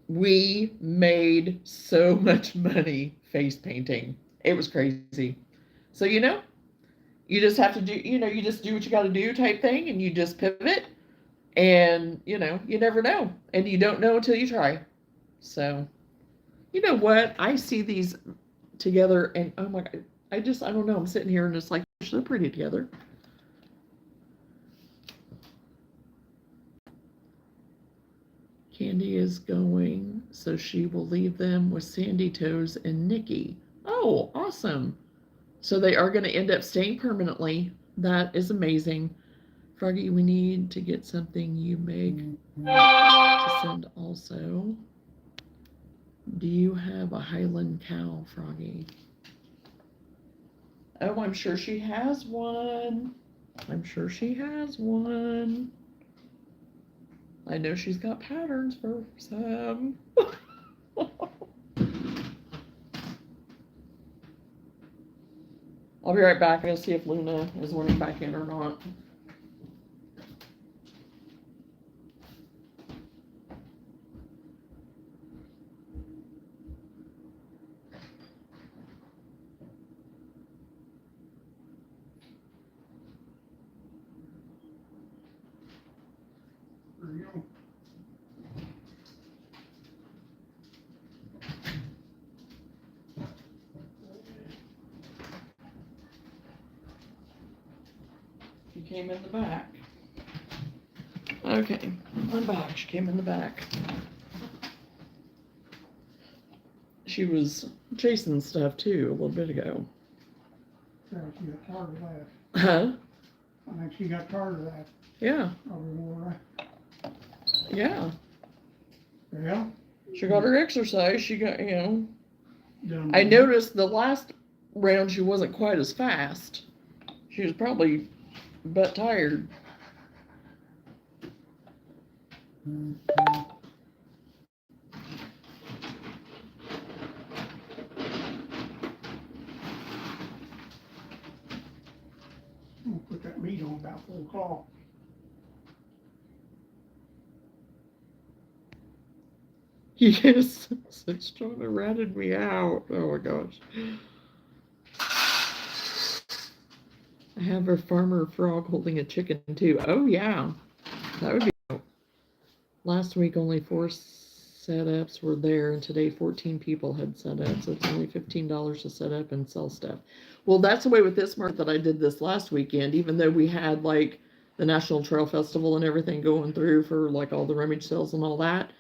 We made so much money face painting. It was crazy. So, you know, you just have to do, you know, you just do what you got to do type thing, and you just pivot, and, you know, you never know. And you don't know until you try. So, you know what? I see these together, and oh my God, I don't know. I'm sitting here and it's like, they're pretty together. Candy is going, so she will leave them with Sandy Toes and Nikki. Oh, awesome. So they are going to end up staying permanently. That is amazing. Froggy, we need to get something you make to send also. Do you have a Highland cow, Froggy? Oh, I'm sure she has one. I'm sure she has one. I know she's got patterns for some. I'll be right back. I'm going to see if Luna is running back in or not. She came in the back. Okay, I'm back. She came in the back. She was chasing stuff too a little bit ago. Yeah, she got tired of that. Huh? I think she got tired of that. Yeah. Yeah. Yeah. She got her exercise. She got, you know. Done. I noticed the last round she wasn't quite as fast. She was probably butt tired. We'll put that meat on about 4 o'clock. Yes, it's trying to ratted me out. Oh my gosh. I have a farmer frog holding a chicken too. Oh yeah, that would be cool. Last week only 4 setups were there, and today 14 people had set up. So it's only $15 to set up and sell stuff. Well, that's the way with this market that I did this last weekend. Even though we had like the National Trail Festival and everything going through for like all the rummage sales and all that.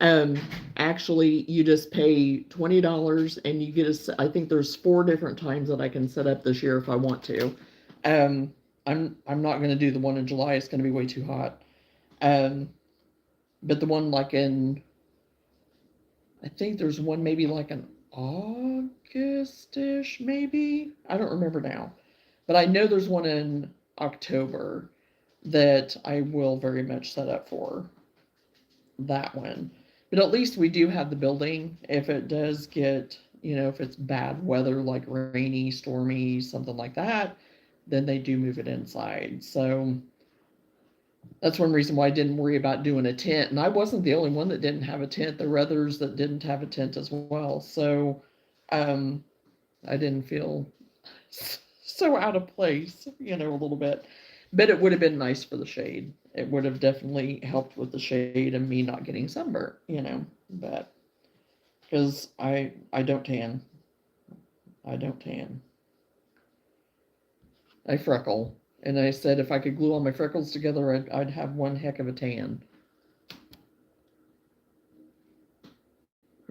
Um, Actually, you just pay $20 and you get a. I think there's 4 different times that I can set up this year if I want to. Um, I'm not going to do the one in July. It's going to be way too hot. Um, but the one like in, I think there's one maybe like an August-ish, maybe. I don't remember now. But I know there's one in October that I will very much set up for that one. But at least we do have the building. If it does get, if it's bad weather, like rainy, stormy, something like that, then they do move it inside. So that's one reason why I didn't worry about doing a tent. And I wasn't the only one that didn't have a tent. There were others that didn't have a tent as well. So um, I didn't feel so out of place, a little bit. But it would have been nice for the shade. It would have definitely helped with the shade and me not getting sunburnt, but because I don't tan. I don't tan. I freckle. And I said if I could glue all my freckles together, I'd have one heck of a tan.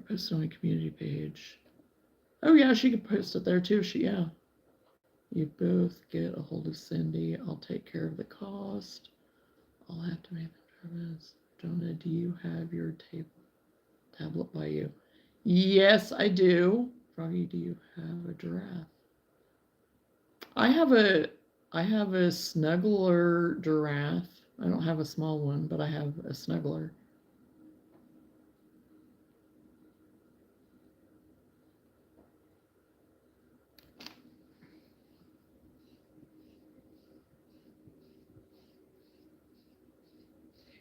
Post it on a community page. Oh yeah, she could post it there too. Yeah. You both get a hold of Cindy. I'll take care of the cost. I'll have to make the service. Johnna, do you have your tablet by you? Yes, I do. Froggy, do you have a giraffe? I have a snuggler giraffe. I don't have a small one, but I have a snuggler.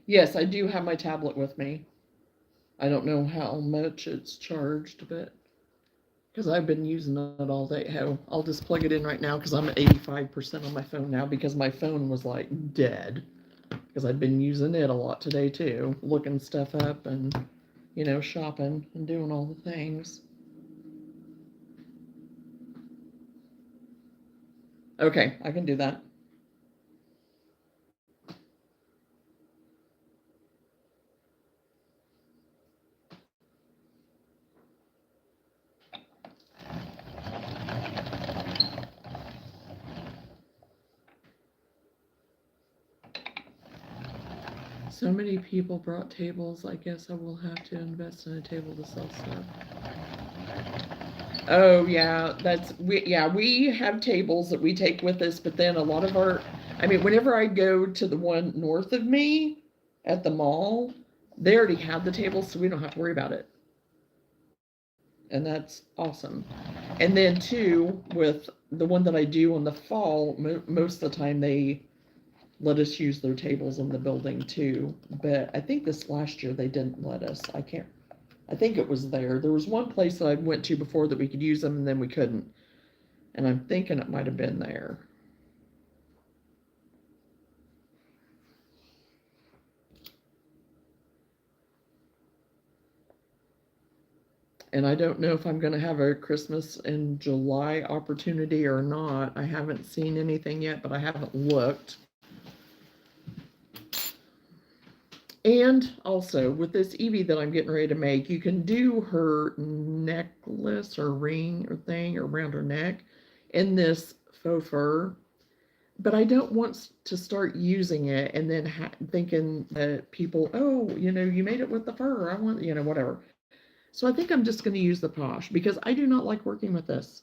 Yes, I do have my tablet with me. I don't know how much it's charged, but because I've been using it all day. Hell, I'll just plug it in right now because I'm at 85% on my phone now because my phone was like dead. Because I've been using it a lot today too, looking stuff up and, shopping and doing all the things. Okay, I can do that. So many people brought tables. I guess I will have to invest in a table to sell stuff. Oh yeah, we have tables that we take with us, but then a lot of whenever I go to the one north of me at the mall, they already have the tables, so we don't have to worry about it. And that's awesome. And then too, with the one that I do in the fall, most of the time they let us use their tables in the building too. But I think this last year they didn't let us. I think it was there. There was one place that I went to before that we could use them and then we couldn't. And I'm thinking it might have been there. And I don't know if I'm going to have a Christmas in July opportunity or not. I haven't seen anything yet, but I haven't looked. And also, with this Evie that I'm getting ready to make, you can do her necklace or ring or thing around her neck in this faux fur. But I don't want to start using it and then thinking that people, oh, you made it with the fur. I want, whatever. So I think I'm just going to use the posh because I do not like working with this.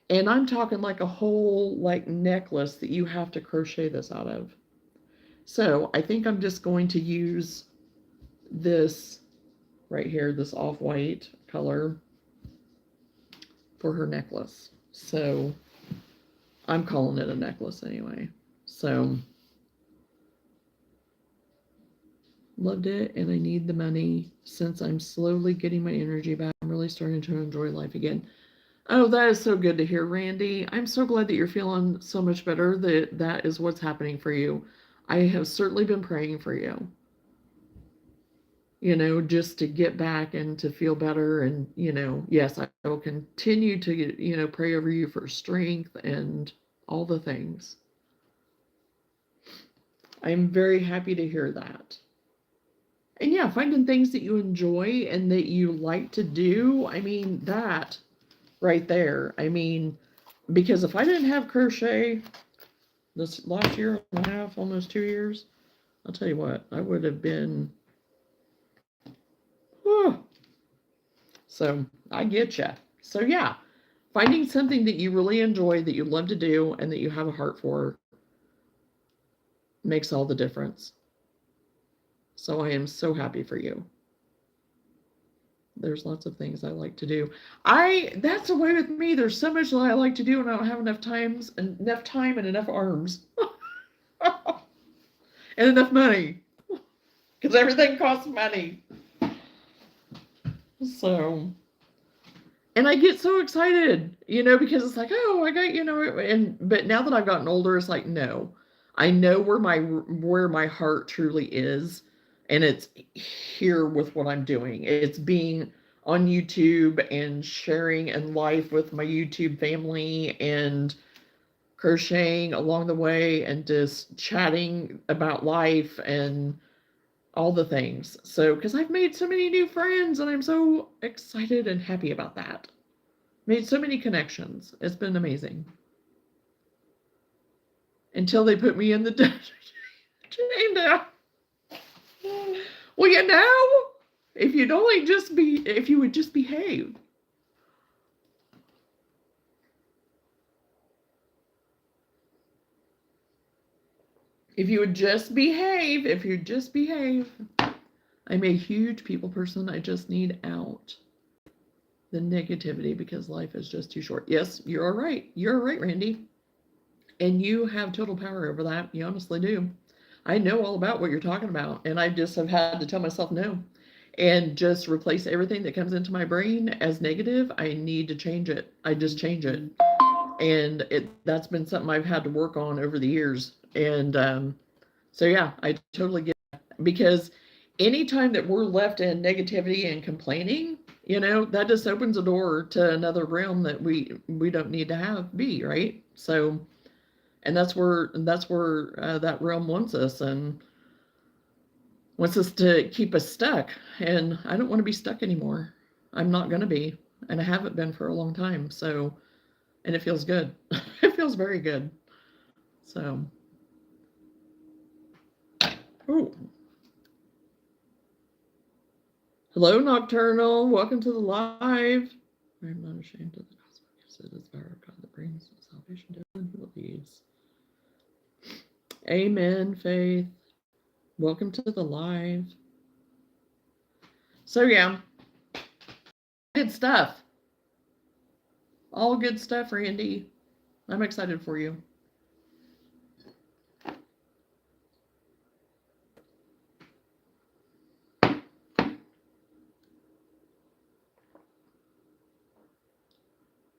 And I'm talking like a whole like necklace that you have to crochet this out of. So I think I'm just going to use this right here, this off-white color for her necklace. So I'm calling it a necklace anyway. So loved it, and I need the money since I'm slowly getting my energy back. I'm really starting to enjoy life again. Oh, that is so good to hear, Randy. I'm so glad that you're feeling so much better, that that is what's happening for you. I have certainly been praying for you, just to get back and to feel better. And, yes, I will continue to, pray over you for strength and all the things. I'm very happy to hear that. And yeah, finding things that you enjoy and that you like to do, I mean, that right there. I mean, because if I didn't have crochet this last year and a half, almost 2 years, I'll tell you what, I would have been, whew. So I get you. So yeah, finding something that you really enjoy, that you love to do, and that you have a heart for makes all the difference. So I am so happy for you. There's lots of things I like to do. That's the way with me. There's so much that I like to do, and I don't have enough time and enough arms. And enough money. Because everything costs money. So, and I get so excited, because it's like, oh, I got, but now that I've gotten older, it's like, no, I know where my heart truly is, and it's here with what I'm doing. It's being on YouTube and sharing and life with my YouTube family and crocheting along the way and just chatting about life and all the things. So, because I've made so many new friends and I'm so excited and happy about that. Made so many connections. It's been amazing. Until they put me in the chain down. Well, if you would just behave. If you just behave. I'm a huge people person. I just need out the negativity because life is just too short. Yes, you're all right. You're all right, Randy. And you have total power over that. You honestly do. I know all about what you're talking about. And I just have had to tell myself no and just replace everything that comes into my brain as negative. I need to change it. I just change it. And that's been something I've had to work on over the years. And so, yeah, I totally get it. Because anytime that we're left in negativity and complaining, that just opens a door to another realm that we don't need to be, right? So, and that's where that realm wants us and wants us to keep us stuck. And I don't want to be stuck anymore. I'm not going to be, and I haven't been for a long time. So, and it feels good. It feels very good. So, oh. Hello, Nocturnal. Welcome to the live. I'm not ashamed of the gospel. Yes, it is the power of God that brings salvation to everyone who believes. Amen, Faith. Welcome to the live. So, yeah. Good stuff. All good stuff, Randy. I'm excited for you.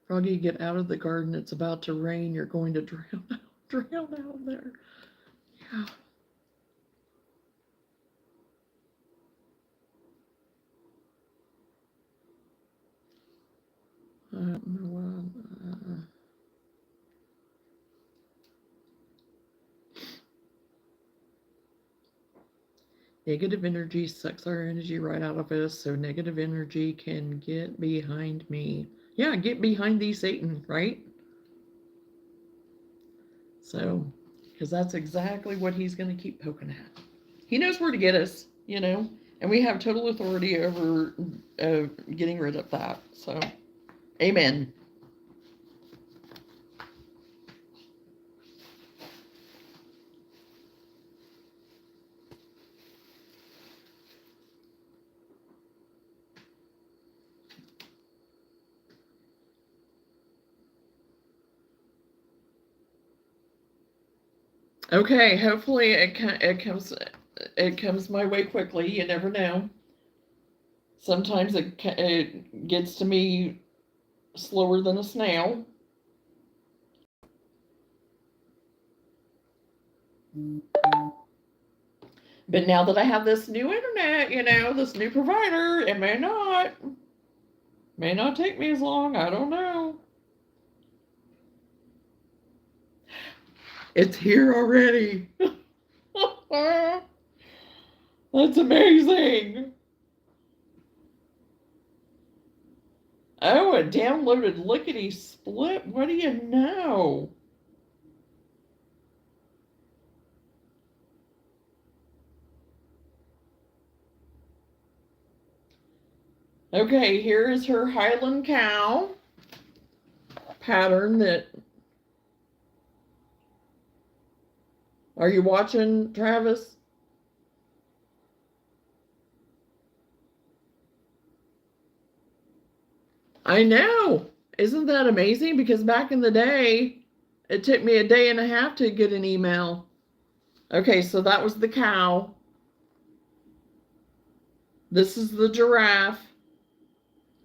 Froggy, get out of the garden. It's about to rain. You're going to drown out there. Yeah. Negative energy sucks our energy right out of us, so negative energy can get behind me. Yeah, get behind thee, Satan, right? So, because that's exactly what he's going to keep poking at. He knows where to get us, and we have total authority over getting rid of that. So, amen. Okay, hopefully it comes my way quickly. You never know. Sometimes it gets to me slower than a snail. But now that I have this new internet, this new provider, it may not take me as long. I don't know. It's here already. That's amazing. Oh, it downloaded lickety split. What do you know? Okay, here is her Highland cow pattern that. Are you watching, Travis? I know. Isn't that amazing? Because back in the day, it took me a day and a half to get an email. Okay, so that was the cow. This is the giraffe.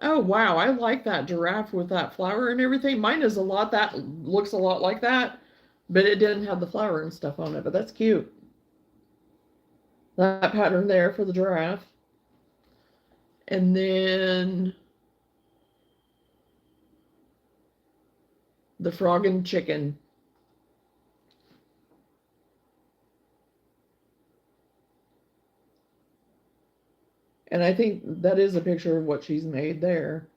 Oh, wow. I like that giraffe with that flower and everything. Mine is that looks a lot like that, but it didn't have the flower and stuff on it, but that's cute. That pattern there for the giraffe. And then the frog and chicken. And I think that is a picture of what she's made there.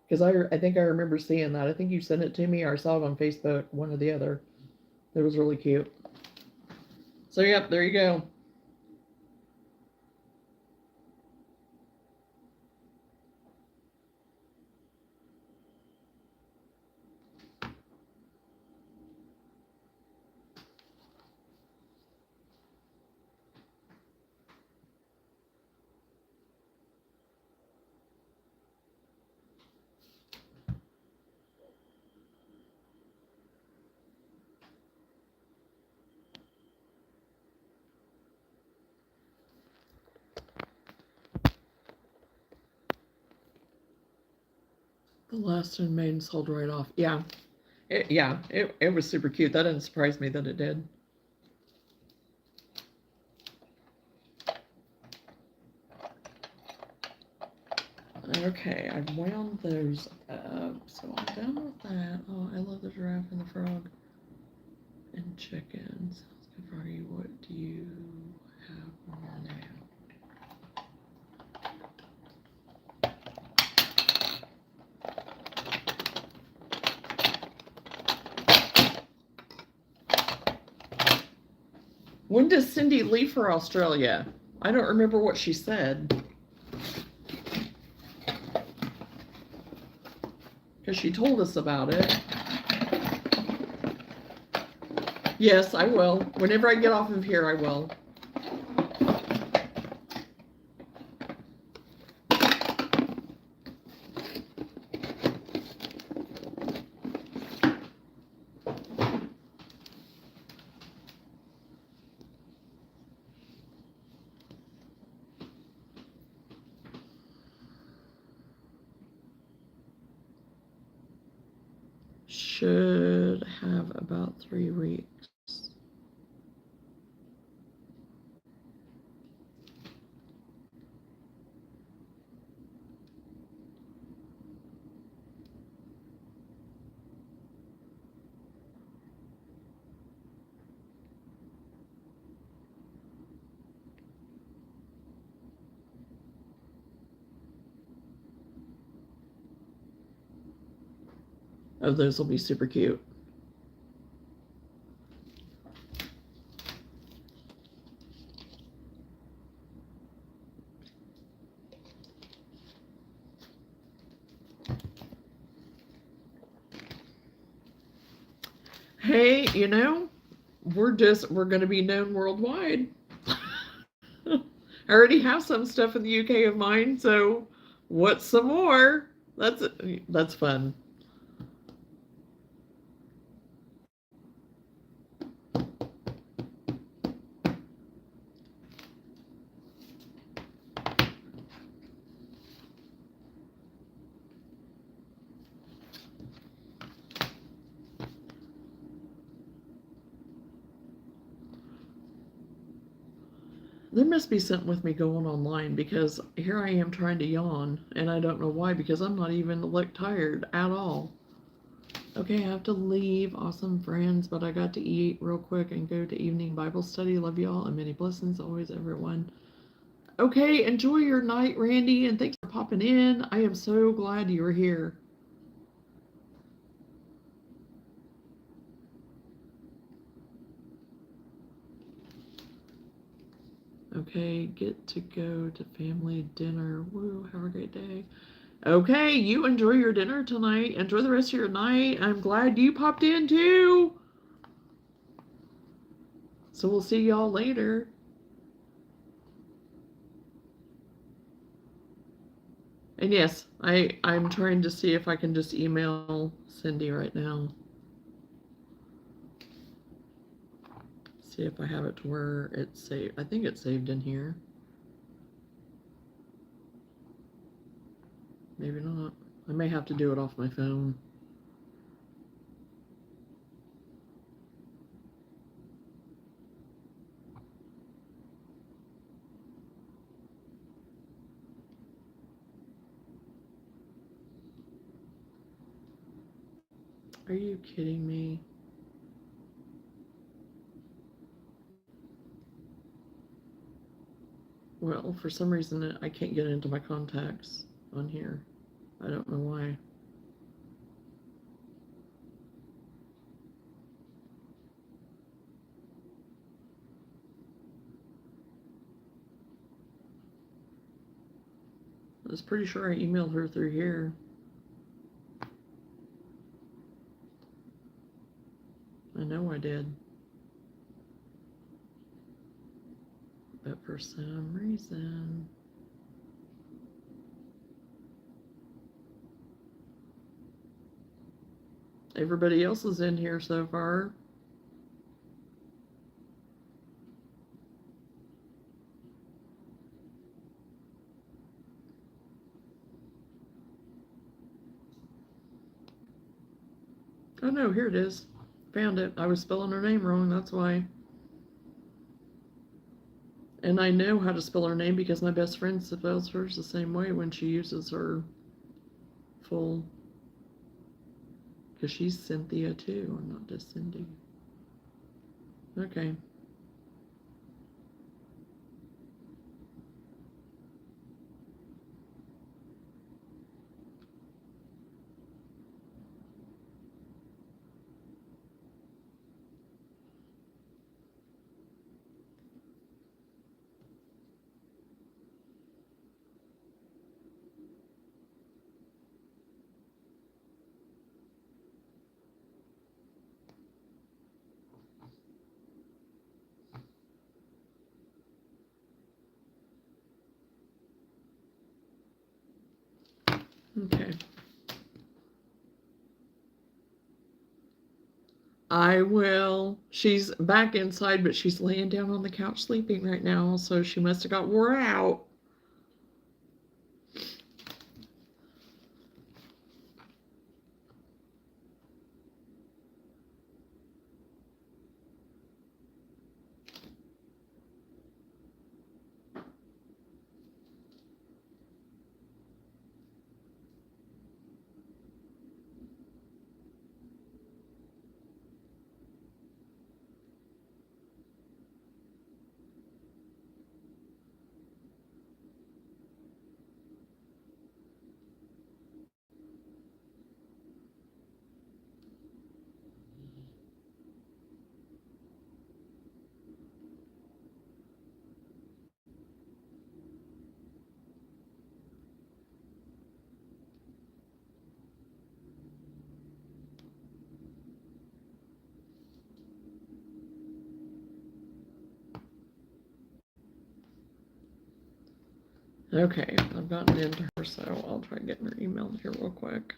Because I think I remember seeing that. I think you sent it to me or I saw it on Facebook, one or the other. It was really cute. So, yep, there you go. The last one made and sold right off. Yeah. It was super cute. That didn't surprise me that it did. Okay, I've wound those up, so I'm done with that. Oh, I love the giraffe and the frog and chickens. Good for you. What do you have now? When does Cindy leave for Australia? I don't remember what she said. Because she told us about it. Yes, I will. Whenever I get off of here, I will. Should have about 3 weeks. Oh, those will be super cute. Hey, we're going to be known worldwide. I already have some stuff in the UK of mine, so what's some more? That's fun. There must be something with me going online because here I am trying to yawn and I don't know why because I'm not even look tired at all. Okay, I have to leave. Awesome friends, but I got to eat real quick and go to evening Bible study. Love you all and many blessings always, everyone. Okay, enjoy your night, Randy, and thanks for popping in. I am so glad you were here. Okay, get to go to family dinner. Woo, have a great day. Okay, you enjoy your dinner tonight. Enjoy the rest of your night. I'm glad you popped in too. So we'll see y'all later. And yes, I'm trying to see if I can just email Cindy right now. See if I have it to where it's saved. I think it's saved in here. Maybe not. I may have to do it off my phone. Are you kidding me? Well, for some reason I can't get into my contacts on here. I don't know why. I was pretty sure I emailed her through here. I know I did. But for some reason... Everybody else is in here so far. Oh no, here it is. Found it. I was spelling her name wrong, that's why. And I know how to spell her name because my best friend spells hers the same way when she uses her full. Because she's Cynthia too, and not just Cindy. Okay. Okay. I will. She's back inside, but she's laying down on the couch sleeping right now, so she must have got wore out. Okay, I've gotten into her, so I'll try getting her email here real quick.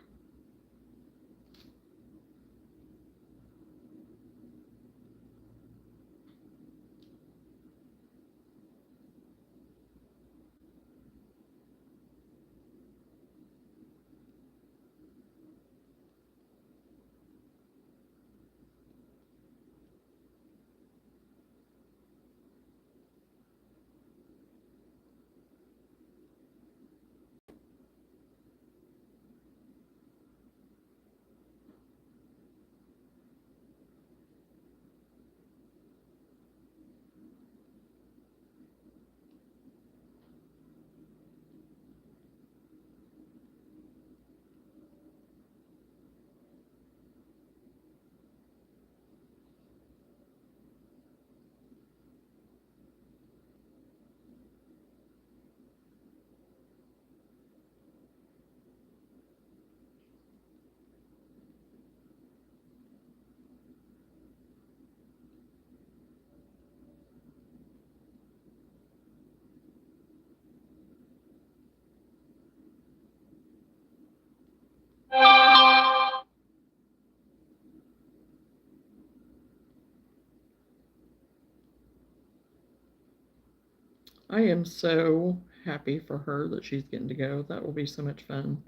I am so happy for her that she's getting to go. That will be so much fun.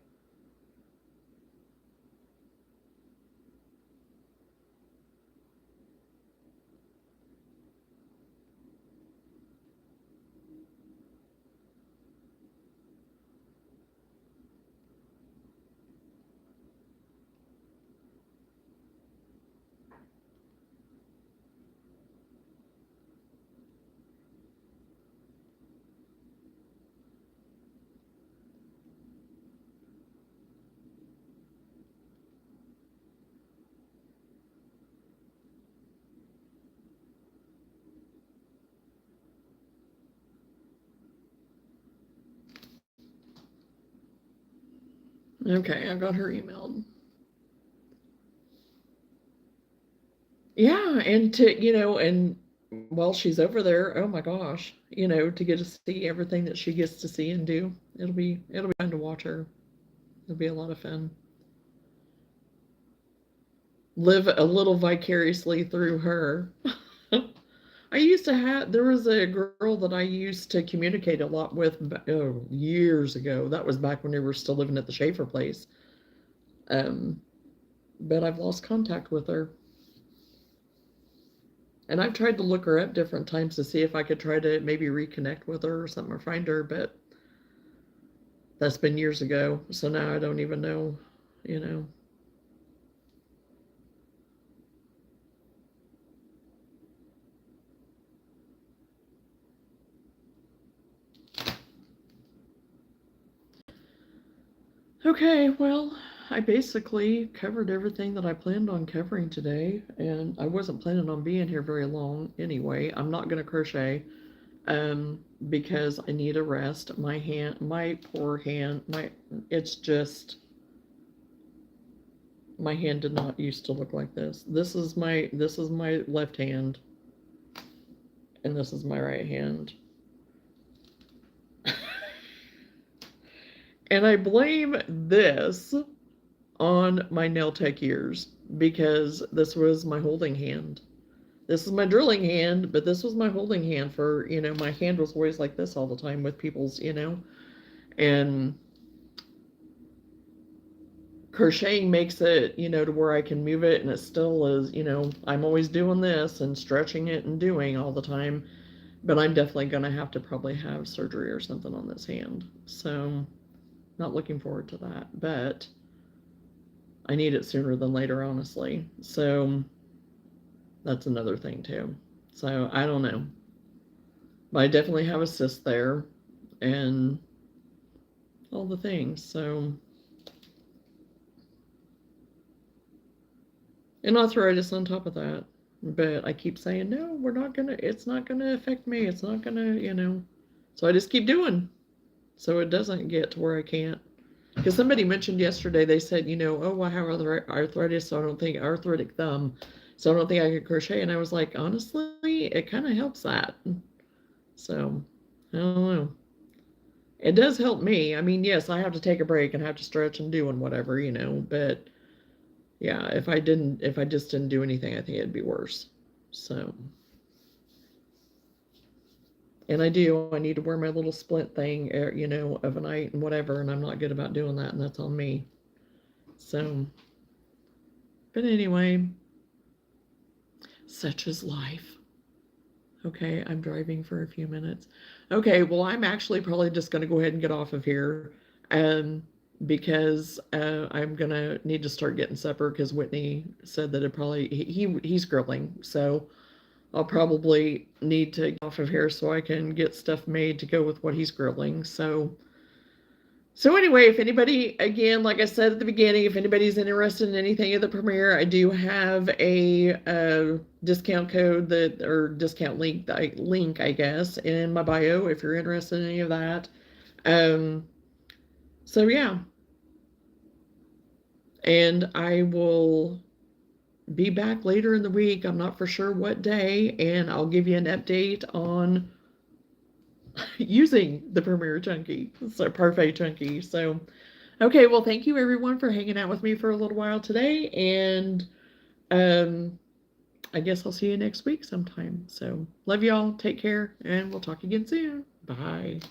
Okay, I got her emailed. Yeah, and and while she's over there, oh my gosh, to get to see everything that she gets to see and do, it'll be fun to watch her. It'll be a lot of fun. Live a little vicariously through her. There was a girl that I used to communicate a lot with years ago. That was back when we were still living at the Schaefer place. Um, but I've lost contact with her. And I've tried to look her up different times to see if I could try to maybe reconnect with her or something or find her, but that's been years ago. So now I don't even know, you know. Okay, well, I basically covered everything that I planned on covering today, and I wasn't planning on being here very long anyway. I'm not going to crochet because I need a rest. My poor hand, it's just, my hand did not used to look like this. This is my left hand, and this is my right hand. And I blame this on my nail tech years because this was my holding hand. This is my drilling hand, but this was my holding hand for, my hand was always like this all the time with people's, and crocheting makes it, to where I can move it and it still is, I'm always doing this and stretching it and doing all the time, but I'm definitely going to have to probably have surgery or something on this hand. So, not looking forward to that, but I need it sooner than later, honestly. So, that's another thing too. So, I don't know. But I definitely have a cyst there and all the things. So, and arthritis on top of that. But I keep saying, no, it's not gonna affect me. It's not gonna. So I just keep doing. So it doesn't get to where I can't. Because somebody mentioned yesterday, they said, oh, I have arthritis, so I don't think, arthritic thumb, so I don't think I could crochet. And I was like, honestly, it kind of helps that. So, I don't know. It does help me. I mean, yes, I have to take a break and have to stretch and do and whatever, but yeah, if I just didn't do anything, I think it'd be worse. So, and I need to wear my little splint thing, of a night and whatever, and I'm not good about doing that, and that's on me. So, but anyway, such is life. Okay, I'm driving for a few minutes. Okay, well, I'm actually probably just going to go ahead and get off of here, because I'm gonna need to start getting supper because Whitney said that he's grilling, so I'll probably need to get off of here so I can get stuff made to go with what he's grilling. So anyway, if anybody, again, like I said at the beginning, if anybody's interested in anything of the Premier, I do have a discount code or discount link, I guess, in my bio if you're interested in any of that. So yeah, and I will be back later in the week. I'm not for sure what day, and I'll give you an update on using the Premier Chunky, so Parfait Chunky. So, okay, well, thank you everyone for hanging out with me for a little while today, and I guess I'll see you next week sometime. So, love y'all, take care, and we'll talk again soon. Bye. Bye.